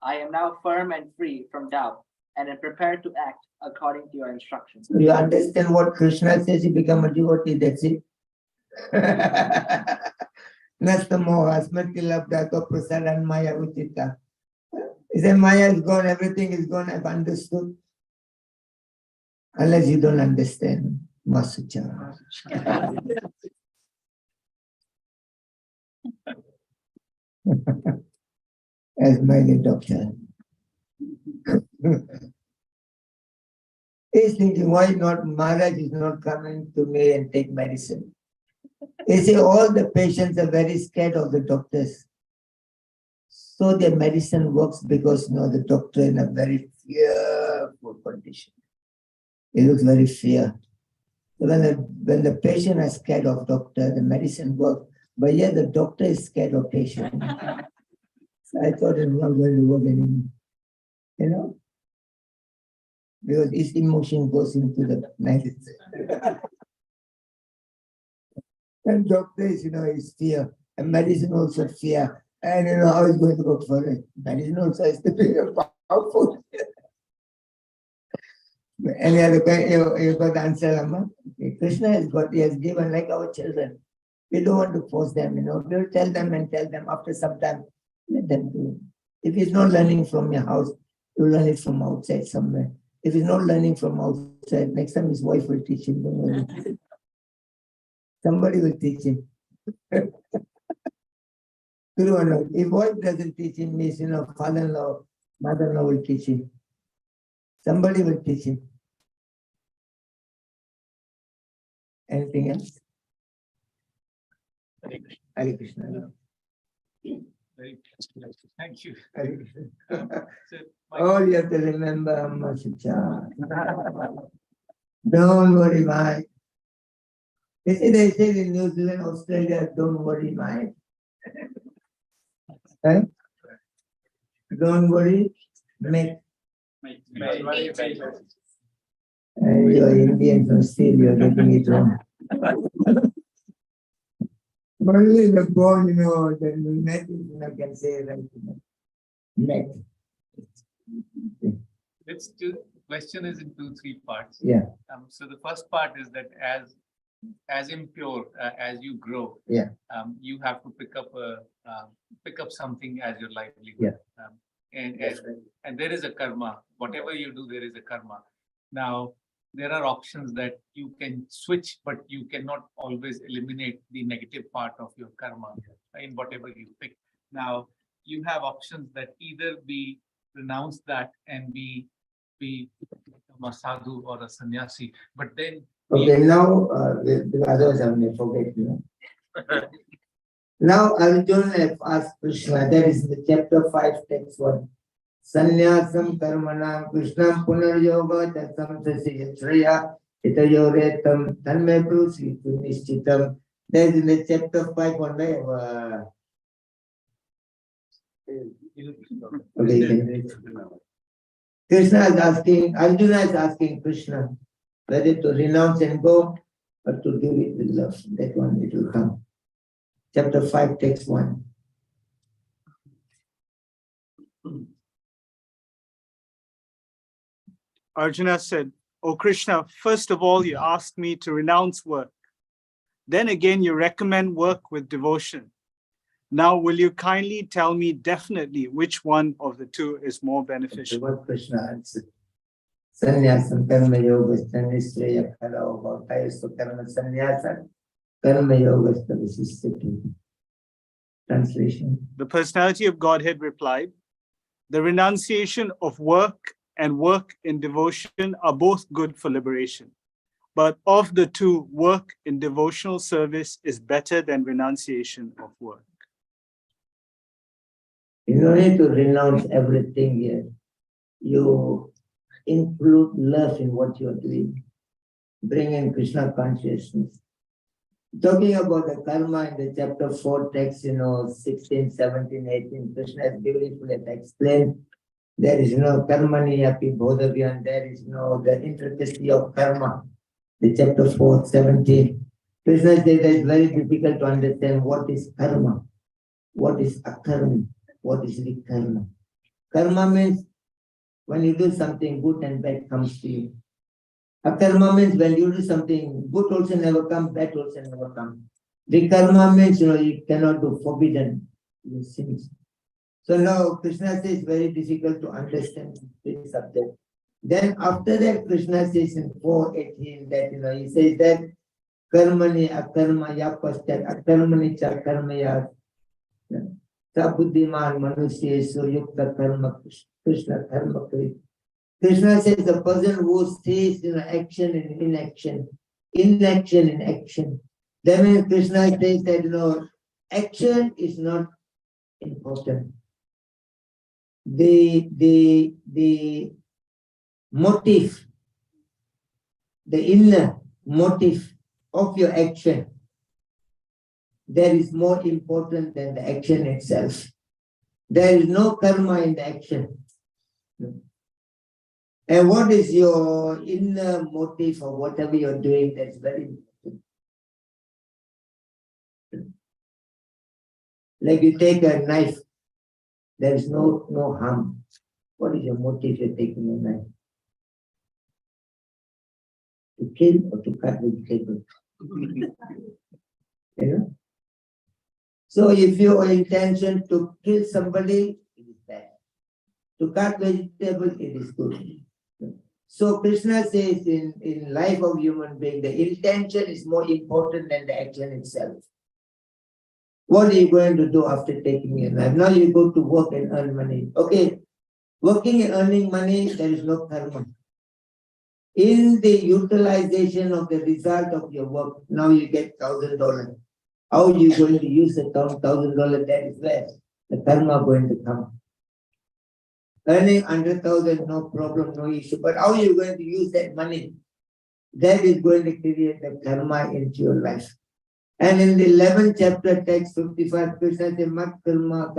I am now firm and free from doubt and am prepared to act according to your instructions. So you understand what Krishna says, you become a devotee, that's it. Nastamoha smriti labdato prasadan maya uchita. He said, Maya is gone, everything is gone, I've understood. Unless you don't understand, Masucha. As my doctor. He's thinking, why not Maharaj is not coming to me and take medicine? He said, all the patients are very scared of the doctors. So their medicine works because the doctor in a very fear. powerful condition. It looks very fear. So when the patient is scared of doctor, the medicine works, but yet the doctor is scared of patient. So I thought it was not going to work anymore. You know? Because his emotion goes into the medicine. And doctors, is fear. And medicine also fear. And how is going to work for it? Medicine also has to be powerful. Any other question? You got the answer, Amma? Okay. Krishna he has given like our children. We don't want to force them, We'll tell them after some time, let them do it. If he's not learning from your house, you learn it from outside somewhere. If he's not learning from outside, next time his wife will teach him. Don't worry. Somebody will teach him. True or not? If wife doesn't teach him, means, father-in-law, mother-in-law will teach him. Somebody will teach him. Anything else? Hare Krishna. Very good. Thank you. Hare Krishna. So All you have to remember, Amma Shicha. Don't worry, mate. You see, they say in New Zealand, Australia, don't worry, mate. Right? Don't worry, mate. You're Indian from still, you're getting it wrong. Only the bone, the net, I can say right. Net. let's do. Question is in 2-3 parts. Yeah. So the first part is that as impure as you grow, Yeah. You have to pick up something as your livelihood. Yeah. And there is a karma. Whatever you do, there is a karma. Now there are options that you can switch, but you cannot always eliminate the negative part of your karma in whatever you pick. Now you have options that either be renounce that and be a sadhu or a sannyasi, but then Okay, now, the others I may forget, Now, Arjuna have asked Krishna, that is the chapter 5, text 1. Sannyasam karmanam Krishnam punaryoga tasam sasi yashraya itayoretam tanme prusitu nishchitam. That is in the chapter 5 on the Krishna is asking, Arjuna is asking Krishna whether to renounce and go or to do it with love. That one it will come. Chapter 5, text 1. Arjuna said, "O Krishna, first of all, you asked me to renounce work. Then again, you recommend work with devotion. Now, will you kindly tell me definitely which one of the two is more beneficial?" What Krishna answered. Sannyasam karma yoga nishraya kharao bhaktayastu karma sannyasam karma yoga visishtati. Translation. The personality of Godhead replied, "The renunciation of work and work in devotion are both good for liberation. But of the two, work in devotional service is better than renunciation of work." You don't need to renounce everything here. You include love in what you're doing. Bring in Krishna consciousness. Talking about the karma in the chapter 4 text, 16, 17, 18, Krishna has beautifully explained. There is no karmani api bodhavyan, there is no the intricacy of karma. The chapter 4, 17. Krishna says that it's very difficult to understand what is karma, what is akarma, what is vikarma. Karma means when you do something good and bad comes to you. Akarma means when you do something good also never comes, bad also never comes. Vikarma means you cannot do forbidden sins. So now Krishna says it's very difficult to understand this subject. Then after that, Krishna says in 4:18 that he says that karmani akarma ya pastat akarmani cha karma ya sabuddhiman manusyesu yukta karma Krishna karma krit. Krishna says the person who stays in action and inaction, inaction and action. That means Krishna says that action is not important. The motive, the inner motive of your action, that is more important than the action itself. There is no karma in the action. And what is your inner motive of whatever you're doing, that's very important. Like you take a knife, there is no harm. What is your motive for taking a knife? To kill or to cut vegetable? You know? So if your intention to kill somebody, it is bad. To cut vegetable, it is good. So Krishna says in life of human being, the intention is more important than the action itself. What are you going to do after taking your life? Now you go to work and earn money. Okay, working and earning money, there is no karma. In the utilization of the result of your work, now you get $1,000. How are you going to use the $1,000? That is where the karma going to come. Earning 100,000, no problem, no issue. But how are you going to use that money? That is going to create the karma into your life. And in the 11th chapter, text 55, Krishna says, Mat karma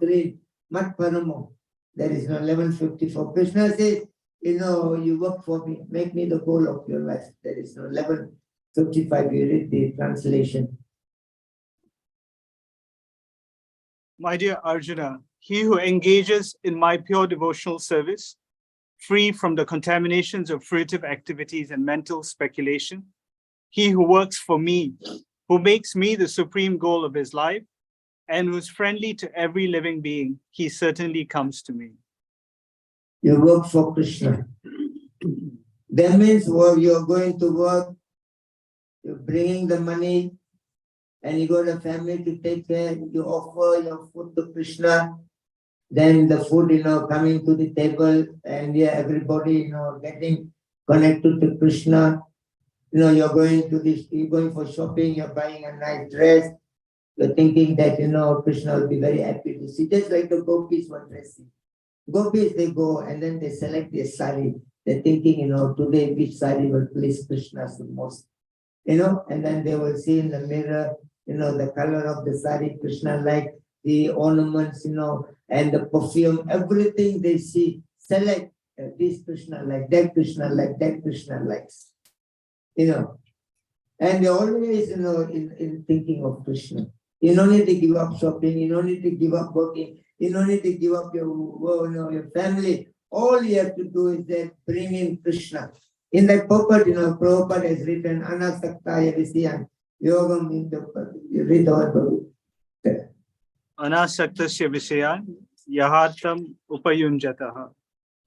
kri, mat paramo. That is 1154. Krishna says, you work for me, make me the goal of your life. That is 1155. You read the translation. My dear Arjuna, he who engages in my pure devotional service, free from the contaminations of fruitive activities and mental speculation, he who works for me, who makes me the supreme goal of his life, and who is friendly to every living being, he certainly comes to me. You work for Krishna. That means you're going to work, you're bringing the money, and you got a family to take care, you offer your food to Krishna, then the food, coming to the table, and everybody, getting connected to Krishna. You're going to this, you're going for shopping, you're buying a nice dress, you're thinking that, Krishna will be very happy to see. Just like the gopis were dressing. Gopis, they go and then they select their sari. They're thinking, today which sari will please Krishna the most. And then they will see in the mirror, the color of the sari Krishna like, the ornaments, and the perfume, everything they see, select this Krishna like, that Krishna like, that Krishna likes. And they always, in thinking of Krishna. You don't need to give up shopping, you don't need to give up working, you don't need to give up your family. All you have to do is that bring in Krishna. In that purport, Prabhupada has written, Anasaktaya Visyan, Yogam in the, you read all the Anasaktasya Visayan, Yahartam Upayunjataha,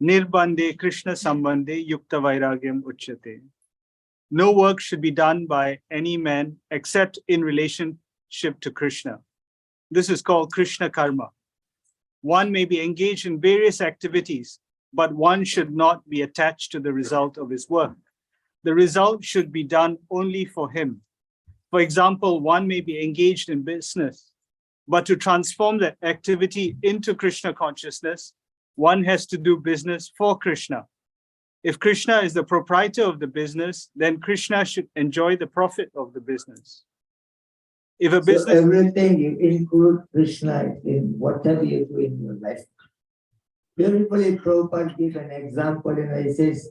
Nirbande Krishna Sambande Yukta Vairagyam Uchyate. No work should be done by any man except in relationship to Krishna. This is called Krishna karma. One may be engaged in various activities, but one should not be attached to the result of his work. The result should be done only for him. For example, one may be engaged in business, but to transform that activity into Krishna consciousness, one has to do business for Krishna. If Krishna is the proprietor of the business, then Krishna should enjoy the profit of the business. If a business... So everything you include Krishna in whatever you do in your life. Beautifully, Prabhupada gives an example, he says,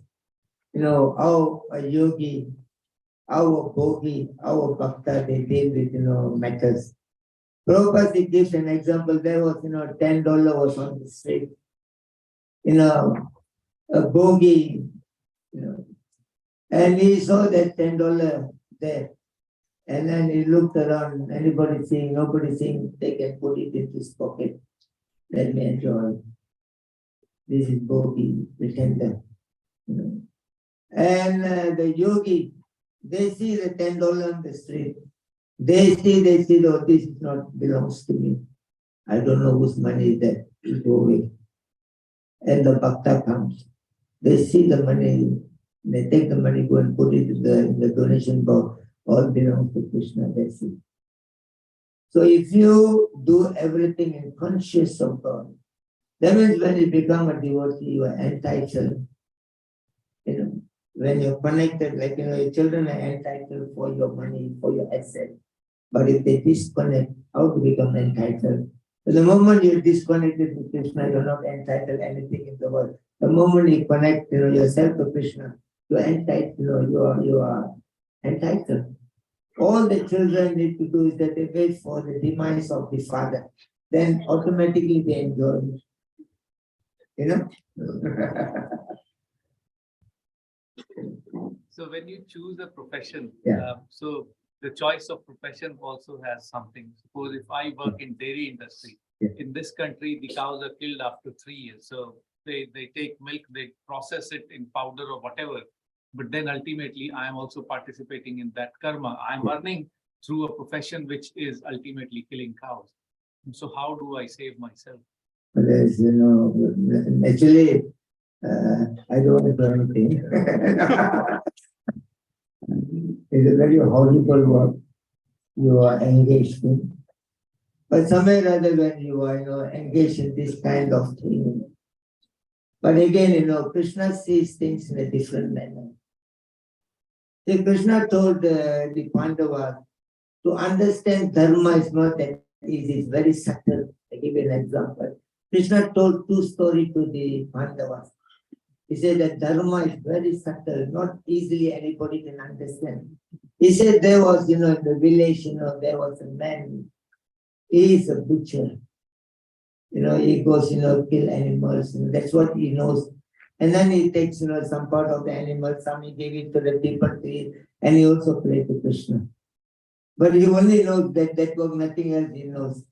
how a yogi, how a bhogi, how a bhakta, they deal with, matters. Prabhupada gives an example, there was, $10 was on the street. A bogey, and he saw that $10 there. And then he looked around, anybody seeing, nobody seeing, they can put it in his pocket. Let me enjoy. This is bogey, pretender. And the yogi, they see the $10 on the street. They see, oh, this is not belongs to me. I don't know whose money is that. You go away. And the bhakta comes. They see the money, they take the money, go and put it in the donation box. All belongs to Krishna, that's it. So if you do everything in conscious of God, that means when you become a devotee, you are entitled You know, when you're connected, like, your children are entitled for your money, for your asset. But if they disconnect, how to become entitled? So the moment you're disconnected with Krishna, you're not entitled anything in the world. The moment you connect, yourself to Krishna, you're entitled, you are entitled. All the children need to do is that they wait for the demise of the father. Then automatically they enjoy it. You know? So when you choose a profession, Yeah. so the choice of profession also has something. Suppose if I work in dairy industry, Yeah. in this country, the cows are killed after 3 years. So they take milk, they process it in powder or whatever. But then ultimately, I am also participating in that karma. I'm earning through a profession which is ultimately killing cows. So how do I save myself? There's, actually, I don't want to do anything. It's a very horrible work you are engaged in. But somewhere or other when you are engaged in this kind of thing. But again, Krishna sees things in a different manner. See, Krishna told the Pandavas to understand dharma is not that easy, it's very subtle. I give you an example. Krishna told two stories to the Pandavas. He said that dharma is very subtle, not easily anybody can understand. He said there was, in the village, there was a man, he is a butcher. He goes, kill animals, that's what he knows. And then he takes, some part of the animal, some he gave it to the people to eat, and he also prayed to Krishna. But he only knows that was nothing else he knows.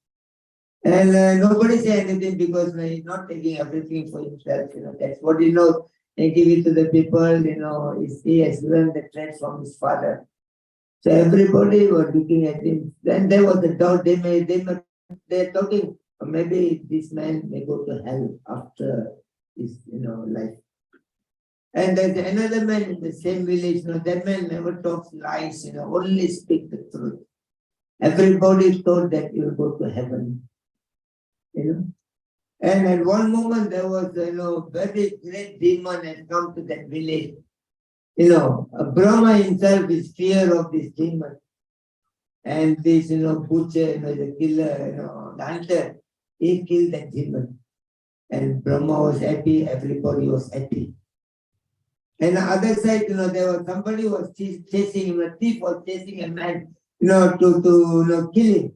And nobody say anything because he's not taking everything for himself, that's what he knows. He give it to the people, he has learned the trade from his father. So everybody was looking at him. Then there was a doubt, they're talking, maybe this man may go to hell after his, life. And there's another man in the same village, that man never talks lies, only speak the truth. Everybody thought that he will go to heaven, And at one moment there was, very great demon had come to that village. Brahma himself is fear of this demon. And this, butcher, the killer, the hunter, he killed that demon. And Brahma was happy, everybody was happy. And the other side, there was somebody who was chasing him, a thief was chasing a man, to kill him.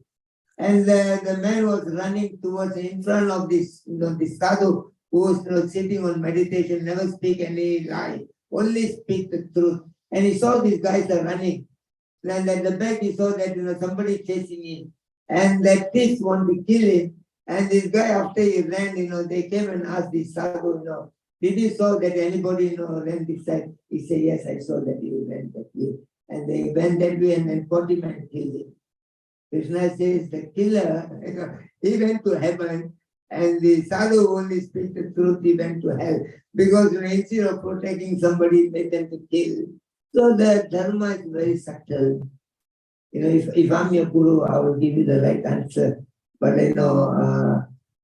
And the man was running towards in front of this, this sadhu who was sitting on meditation, never speak any lie, only speak the truth. And he saw these guys are running. And at the back he saw that somebody chasing him. And that thief wanted to kill him. And this guy, after he ran, they came and asked this sadhu, did you saw that anybody ran this side? He said, yes, I saw that you ran that way. And they went that way and then caught him and killed him. Krishna says the killer, he went to heaven, and the sadhu only speaks the truth, he went to hell. Because instead of protecting somebody, made them to kill. So the dharma is very subtle. If I'm your guru, I will give you the right answer. But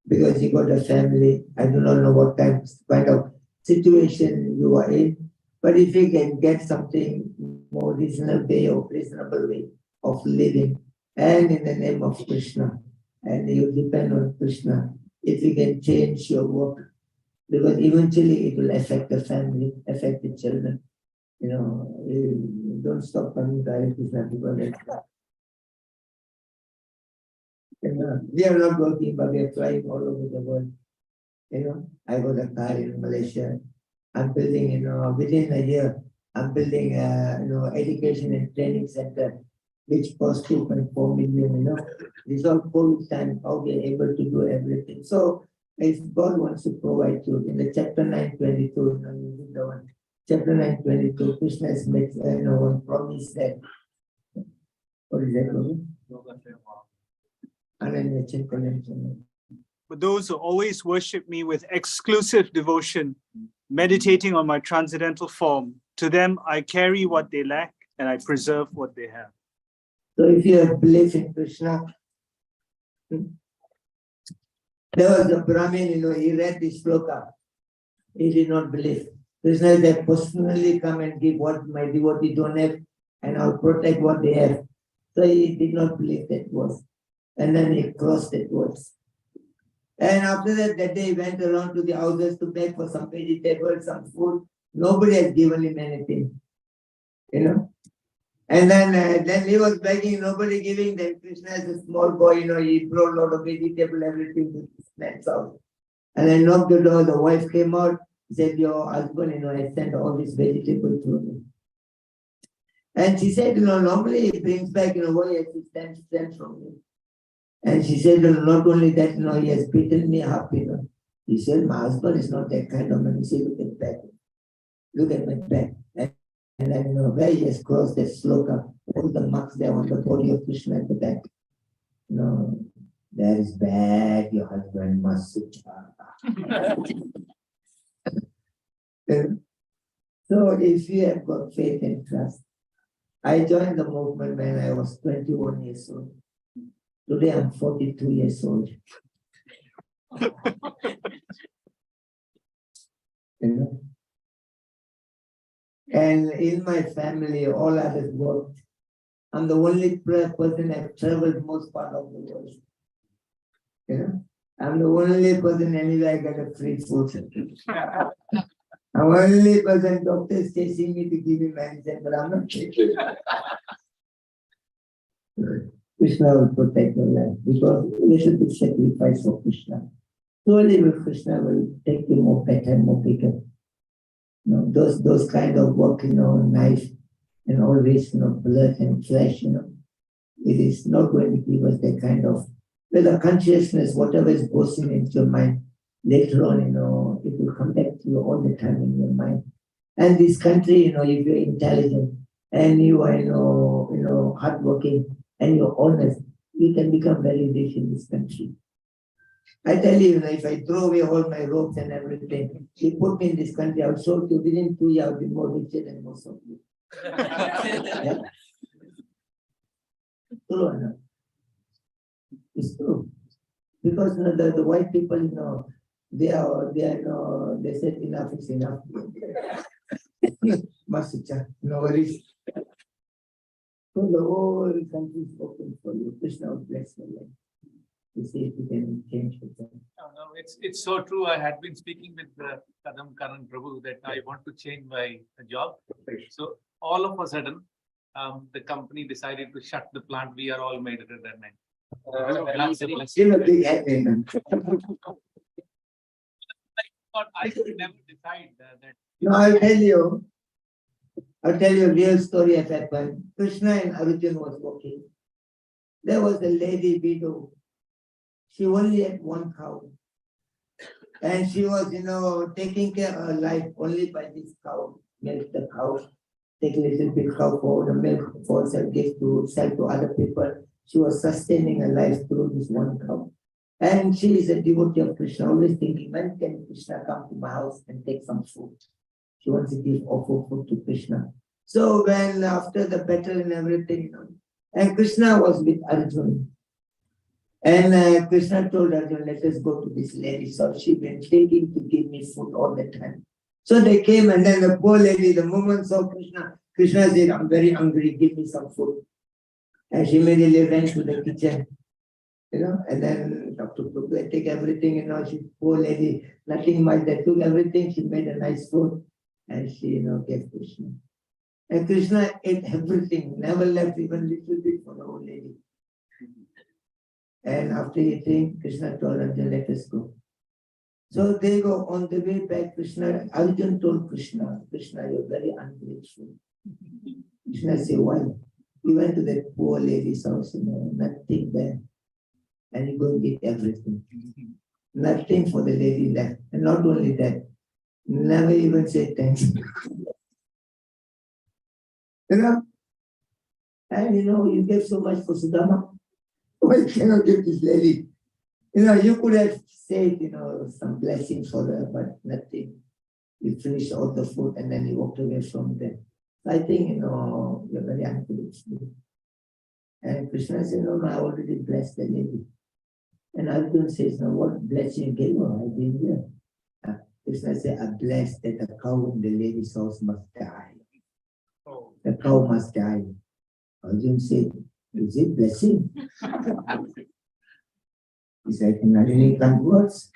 because you got a family, I do not know what kind of situation you are in. But if you can get something more reasonable way of living, and in the name of Krishna, and you depend on Krishna, if you can change your work, because eventually it will affect the family, affect the children. Don't stop coming to Hare Krishna because we are not working, but we are flying all over the world. I got a car in Malaysia. I'm building, within a year, I'm building, education and training center, which costs 2.4 million, This all COVID time, how we are able to do everything. So if God wants to provide you, in the chapter 9:22, chapter 9:22, Krishna has made, one promise that, what is that? But those who always worship me with exclusive devotion, meditating on my transcendental form, to them I carry what they lack and I preserve what they have. So if you have belief in Krishna, there was a Brahmin, he read this sloka. He did not believe. Krishna said, personally come and give what my devotee don't have, and I'll protect what they have. So he did not believe that was. And then he crossed that words. And after that day he went around to the houses to beg for some vegetables, some food. Nobody had given him anything, you know. And then he was begging, nobody giving. Then Krishna as a small boy, he brought a lot of vegetable, everything to this man's house. And I knocked the door, the wife came out, said, your husband, I sent all these vegetables to him. And she said, normally he brings back, what he has to stand from me. And she said, not only that, he has beaten me up, He said, my husband is not that kind of man. He said, look at back. Look at my back. And then, where he has crossed that sloka, all the marks there on the body of Krishna at the back. That is bad, your husband must sit. So if you have got faith and trust, I joined the movement when I was 21 years old. Today I'm 42 years old. And in my family, all others worked. I'm the only person I've traveled most part of the world. I'm the only person anywhere I got a free food. I'm the only person doctors chasing me to give me medicine, but I'm not taking Krishna will protect your life because we should be sacrificed for Krishna. Slowly Krishna will take you more better and more bigger. Those kind of work, knife and all this, blood and flesh, it is not going to give us that kind of, the consciousness, whatever is going into your mind, later on, it will come back to you all the time in your mind. And this country, if you're intelligent and you are, hardworking and you're honest, you can become very rich in this country. I tell you, if I throw away all my ropes and everything, you put me in this country, I'll show you within 2 years, I'll be more richer than most of you. Yeah. True or not? It's true. Because the white people, they said enough is enough. No worries. So the whole country is open for you. Krishna will bless your life. To see if you can change it. No, it's so true. I had been speaking with Kadam Karan Prabhu that I want to change my job. So all of a sudden, the company decided to shut the plant. We are all made redundant. I could never decide that. No, I'll tell you a real story that happened. Krishna and Arjuna was walking. There was a lady widow. She only had one cow. And she was, taking care of her life only by this cow. Milk the cow, take a little bit cow for the milk for herself, give to sell to other people. She was sustaining her life through this one cow. And she is a devotee of Krishna, always thinking, when can Krishna come to my house and take some food? She wants to offer food to Krishna. So when after the battle and everything, and Krishna was with Arjuna. And Krishna told Arjuna, let us go to this lady. So she been thinking to give me food all the time. So they came, and then the poor lady, the moment saw Krishna, Krishna said, I'm very hungry, give me some food. And she immediately ran to the kitchen, and then Dr. Prabhu take everything, she, poor lady, nothing much, they took everything, she made a nice food, and she, gave Krishna. And Krishna ate everything, never left even little bit for the old lady. And after eating, Krishna told Arjuna, let us go. So they go on the way back. Arjuna told Krishna, you're very ungrateful. Krishna said, why? We went to that poor lady's house, nothing there. And you go and get everything. Nothing for the lady left. And not only that, never even say thanks. And you gave so much for Sudama. Why cannot give this lady? You could have said, some blessings for her, but nothing. You finished all the food and then you walked away from there. I think, you're very ungrateful. And Krishna said, no, I already blessed the lady. And Arjuna says, no, what blessing you gave her? I gave her. Krishna said, I'm blessed that the cow in the lady's house must die. Oh. The cow must die. Arjun said, is it blessing? He said, Nalini can't words.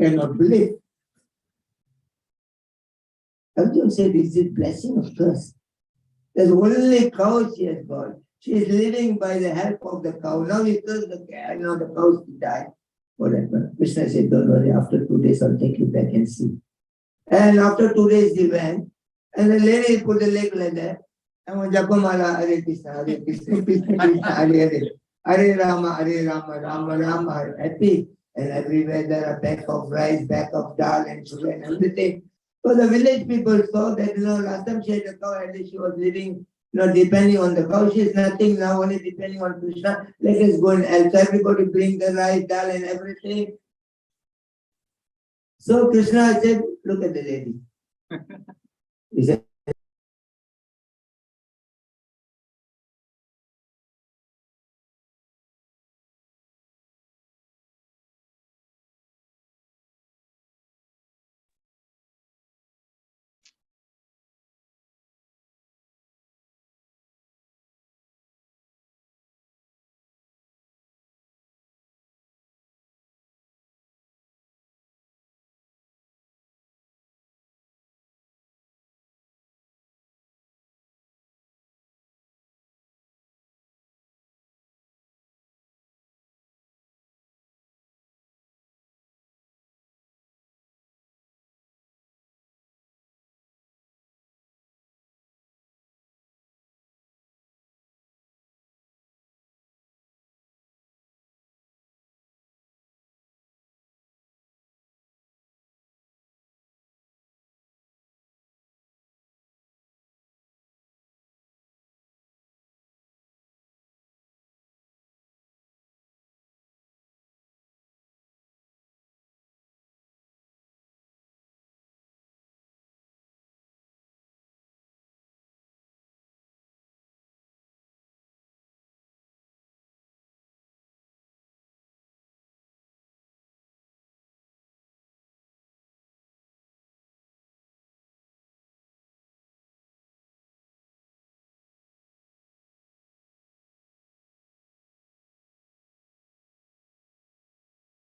Cannot believe. Arjun said, is it blessing or curse? There's only cow she has got. She is living by the help of the cow. Now we curse the cow, now the cows die. Whatever. Krishna said, don't worry, after 2 days I'll take you back and see. And after 2 days he went, and the lady put the leg like that. And when Japamala, Hare Krishna, Krishna Krishna, Hare Hare. Hare Rama, Rama Rama, happy. And everywhere there are bag of rice, bag of dal and sugar and everything. So the village people saw that, last time she had a cow, at least she was living, depending on the cow. She is nothing now, only depending on Krishna. Let us go and help. So everybody bring the rice, dal and everything. So Krishna said, look at the lady. He said,